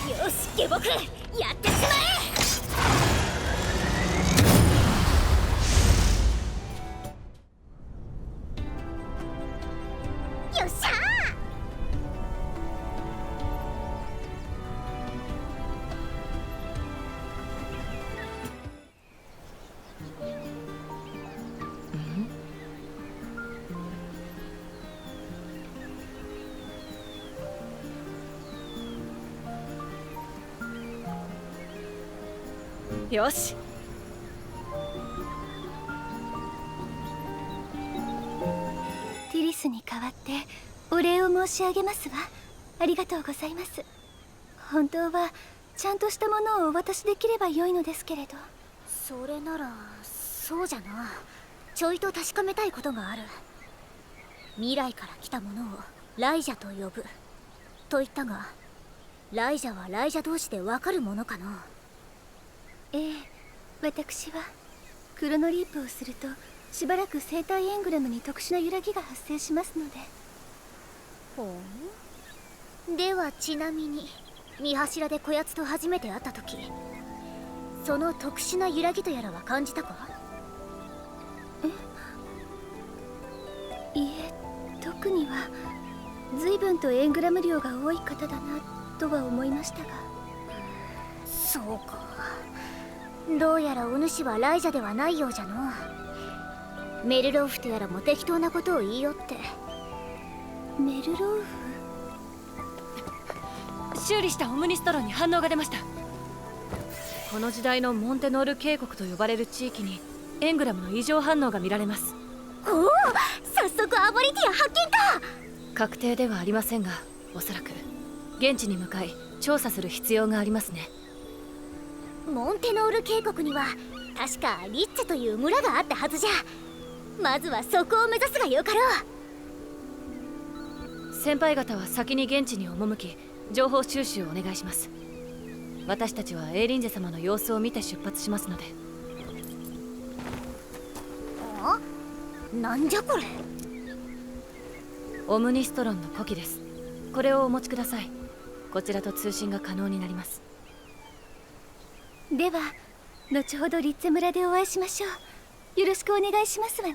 ぞ。よし、下僕、やってしまえ。よっしゃー。よし。ティリスに代わってお礼を申し上げますわ。ありがとうございます。本当はちゃんとしたものをお渡しできれば良いのですけれど。それならそうじゃな。ちょいと確かめたいことがある。未来から来たものをライジャと呼ぶと言ったが、ライジャはライジャ同士で分かるものかな。ええ、私はクロノリープをするとしばらく生体エングラムに特殊な揺らぎが発生しますので。ほう。ではちなみに見柱でこやつと初めて会った時、その特殊な揺らぎとやらは感じたか？いえ、特には。随分とエングラム量が多い方だなとは思いましたが。そうか。どうやらお主はライジャではないようじゃの。メルローフとやらも適当なことを言いよって。メルローフ？修理したオムニストロンに反応が出ました。この時代のモンテノール渓谷と呼ばれる地域にエングラムの異常反応が見られます。おお、早速アボリティア発見だ。確定ではありませんが、おそらく現地に向かい調査する必要がありますね。モンテノール渓谷には確かリッツェという村があったはずじゃ。まずはそこを目指すがよかろう。先輩方は先に現地に赴き情報収集をお願いします。私たちはエーリンゼ様の様子を見て出発しますので。あ？なんじゃこれ。オムニストロンの呼気です。これをお持ちください。こちらと通信が可能になります。では後ほどリッツェ村でお会いしましょう。よろしくお願いしますわね。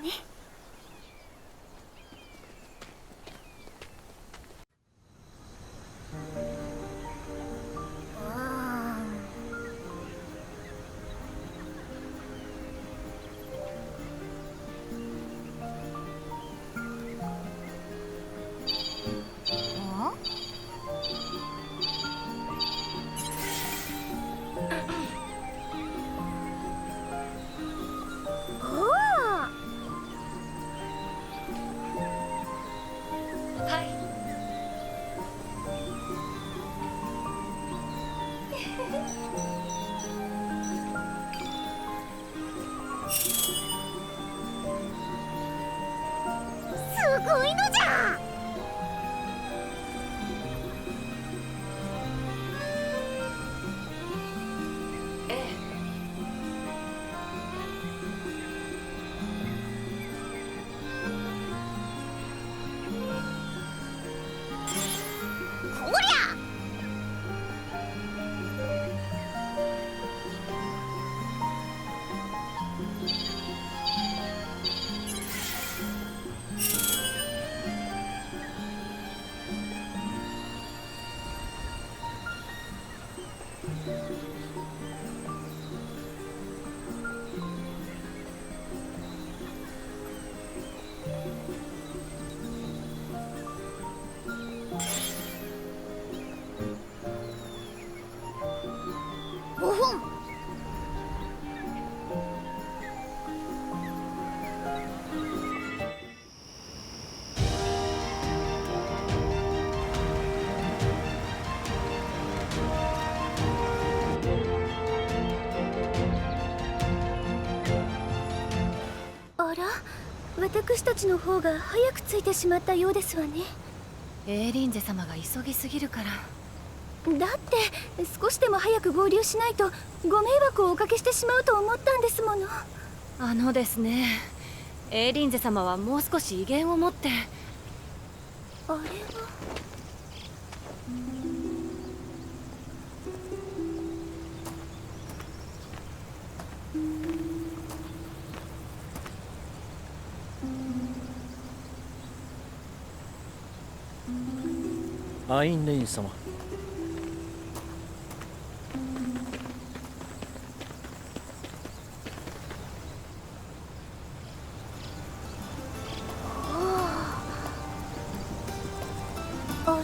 すごいのじゃ。こりゃ。5分。あら、私たちの方が早く着いてしまったようですわね。エーリンゼ様が急ぎすぎるから。だって少しでも早く合流しないとご迷惑をおかけしてしまうと思ったんですもの。ですね、エーリンゼ様はもう少し威厳を持って。あれはアインレイン様。あら？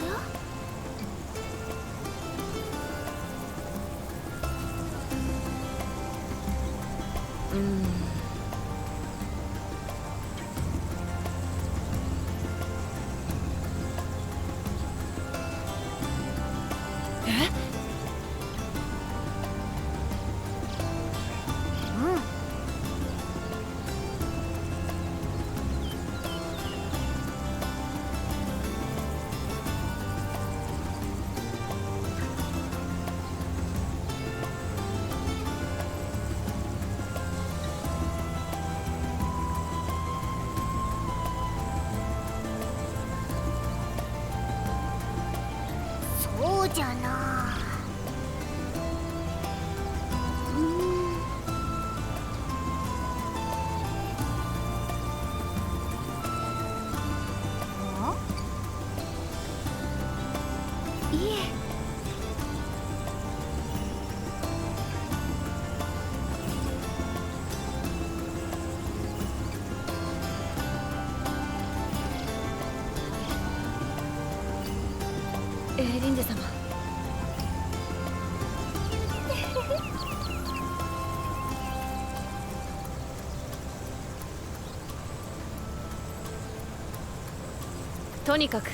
うじゃな。いえ。エーリンゼ様。とにかく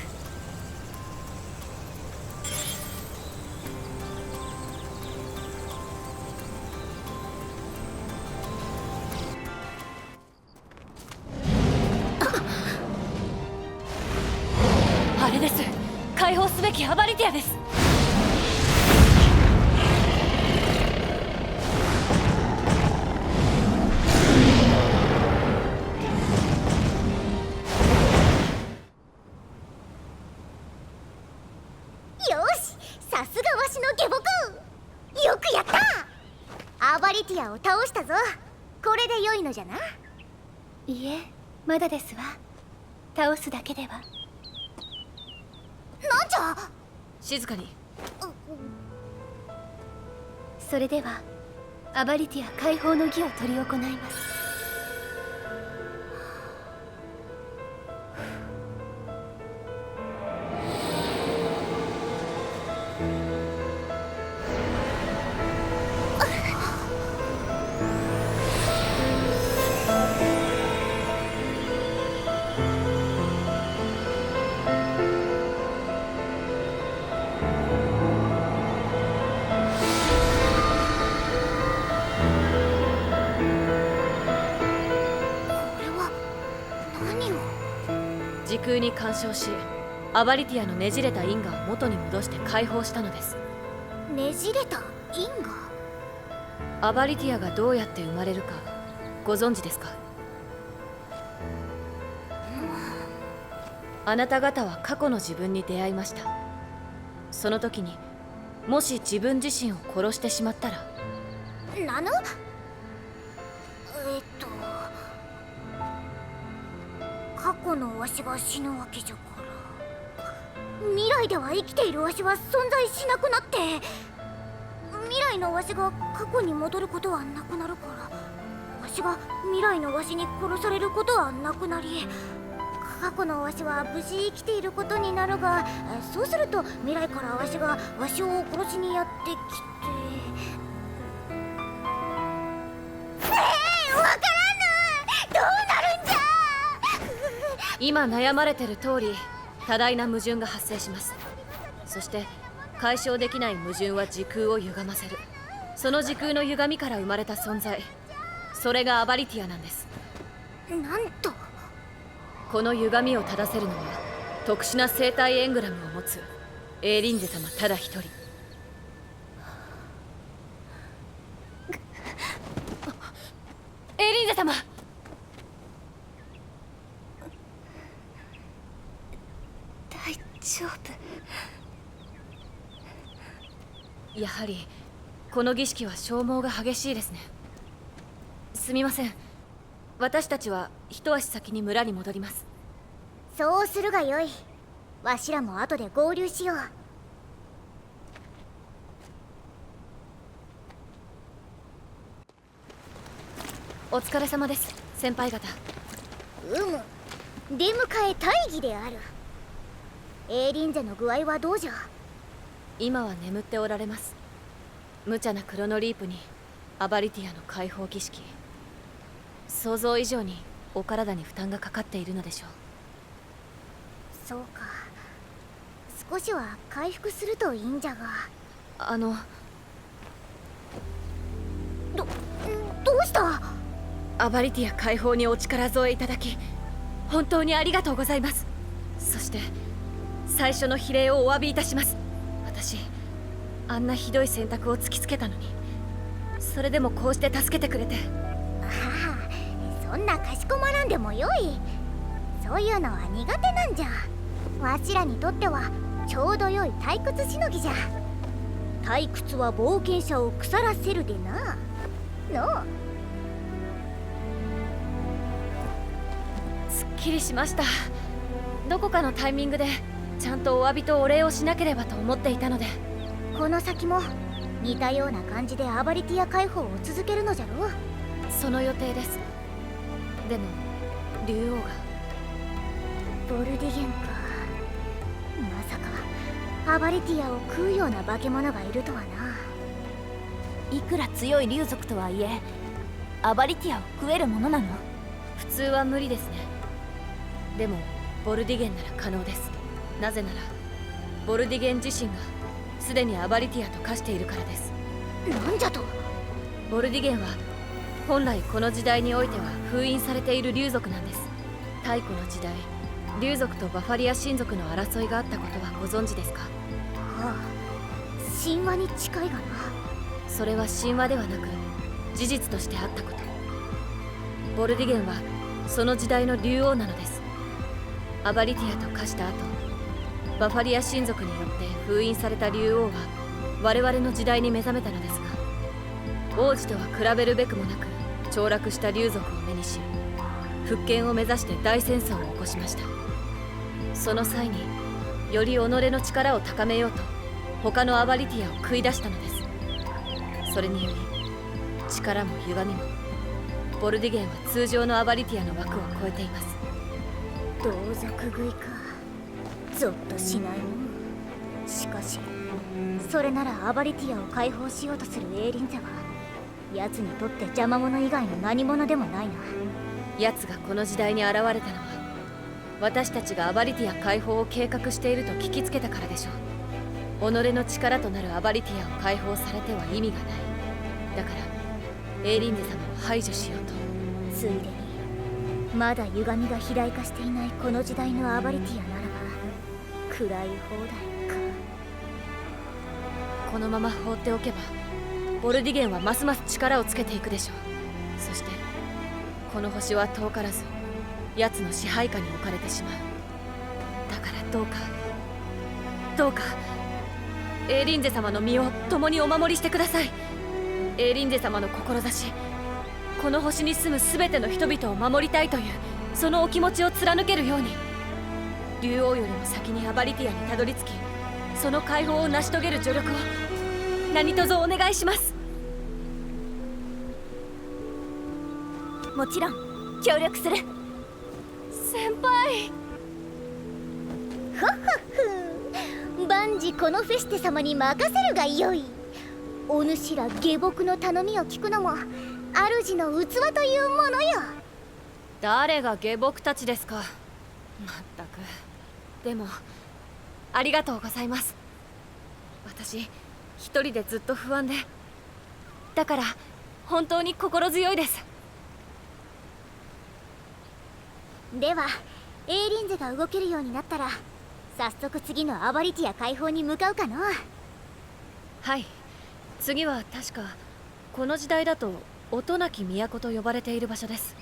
あれです。解放すべきアバリティアです。よし、さすがわしの下僕。よくやった。アバリティアを倒したぞ。これで良いのじゃな。いえ、まだですわ。倒すだけでは。なんじゃ。静かに。それではアバリティア解放の儀を執り行います。時空に干渉し、アバリティアのねじれた因果を元に戻して解放したのです。ねじれた因果。アバリティアがどうやって生まれるかご存知ですか？あなた方は過去の自分に出会いました。その時にもし自分自身を殺してしまったら。なぬ？過去のわしが死ぬわけじゃから。未来では生きているわしは存在しなくなって、未来のわしが過去に戻ることはなくなるから、わしが未来のわしに殺されることはなくなり、過去のわしは無事生きていることになるが、そうすると未来からわしがわしを殺しにやってきて。わからぬ。どうなるんじゃ。今悩まれてる通り、多大な矛盾が発生します。そして解消できない矛盾は時空を歪ませる。その時空の歪みから生まれた存在、それがアバリティアなんです。なんと。この歪みを正せるのは特殊な生体エングラムを持つエーリンゼ様ただ一人。エーリンゼ様。大丈夫。やはりこの儀式は消耗が激しいですね。すみません、私たちは一足先に村に戻ります。そうするがよい。わしらも後で合流しよう。お疲れ様です、先輩方。出迎え大儀である。エーリンゼの具合はどうじゃ。今は眠っておられます。無茶なクロノリープにアバリティアの解放儀式、想像以上にお体に負担がかかっているのでしょう。そうか。少しは回復するといいんじゃが。どうした？アバリティア解放にお力添えいただき本当にありがとうございます。そして最初の非礼をお詫びいたします。私あんなひどい選択を突きつけたのに、それでもこうして助けてくれて。ああ、そんなかしこまらんでもよい。そういうのは苦手なんじゃ。わしらにとってはちょうど良い退屈しのぎじゃ。退屈は冒険者を腐らせるでな。のう。すっきりしました。どこかのタイミングでちゃんとお詫びとお礼をしなければと思っていたので。この先も似たような感じでアバリティア解放を続けるのじゃろう。その予定です。でも竜王が。ボルディゲンか。まさかアバリティアを食うような化け物がいるとはな。いくら強い竜族とはいえアバリティアを食えるものなの？普通は無理ですね。でもボルディゲンなら可能です。なぜならボルディゲン自身がすでにアバリティアと化しているからです。なんじゃと？ボルディゲンは本来この時代においては封印されている竜族なんです。太古の時代、竜族とバファリア神族の争いがあったことはご存知ですか？はあ、神話に近いがな。それは神話ではなく事実としてあったこと。ボルディゲンはその時代の竜王なのです。アバリティアと化した後、バファリア神族によって封印された竜王は我々の時代に目覚めたのですが、王子とは比べるべくもなく凋落した竜族を目にし、復権を目指して大戦争を起こしました。その際により己の力を高めようと他のアバリティアを食い出したのです。それにより力も歪みもボルディゲンは通常のアバリティアの枠を超えています。同族食いか。ゾッとしないの。しかしそれならアバリティアを解放しようとするエーリンゼは奴にとって邪魔者以外の何者でもないな。奴がこの時代に現れたのは私たちがアバリティア解放を計画していると聞きつけたからでしょう。己の力となるアバリティアを解放されては意味がない。だからエーリンゼ様を排除しようと。ついでにまだ歪みが肥大化していないこの時代のアバリティアならば食らい放題か。このまま放っておけばボルディゲンはますます力をつけていくでしょう。そしてこの星は遠からず奴の支配下に置かれてしまう。だからどうかエーリンゼ様の身を共にお守りしてください。エーリンゼ様の志、この星に住む全ての人々を守りたいというそのお気持ちを貫けるように、竜王よりも先にアバリティアにたどり着き、その解放を成し遂げる助力を何卒お願いします。もちろん協力する。先輩。ふっふっふ、万事このフェステ様に任せるがよい。お主ら下僕の頼みを聞くのも主の器というものよ。誰が下僕たちですか。まったく。でもありがとうございます。私一人でずっと不安で、だから本当に心強いです。ではエーリンゼが動けるようになったら早速次のアバリティア解放に向かうかの。はい、次は確かこの時代だと音なき都と呼ばれている場所です。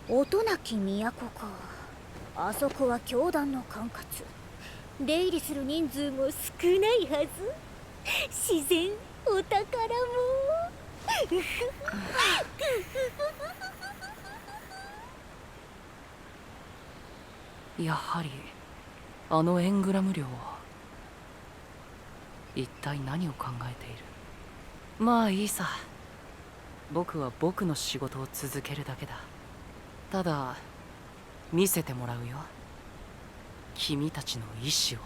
音なき都か。あそこは教団の管轄。出入りする人数も少ないはず。自然、お宝もやはりあのエングラム領は一体何を考えている。まあいいさ、僕は僕の仕事を続けるだけだ。ただ見せてもらうよ、君たちの意志を。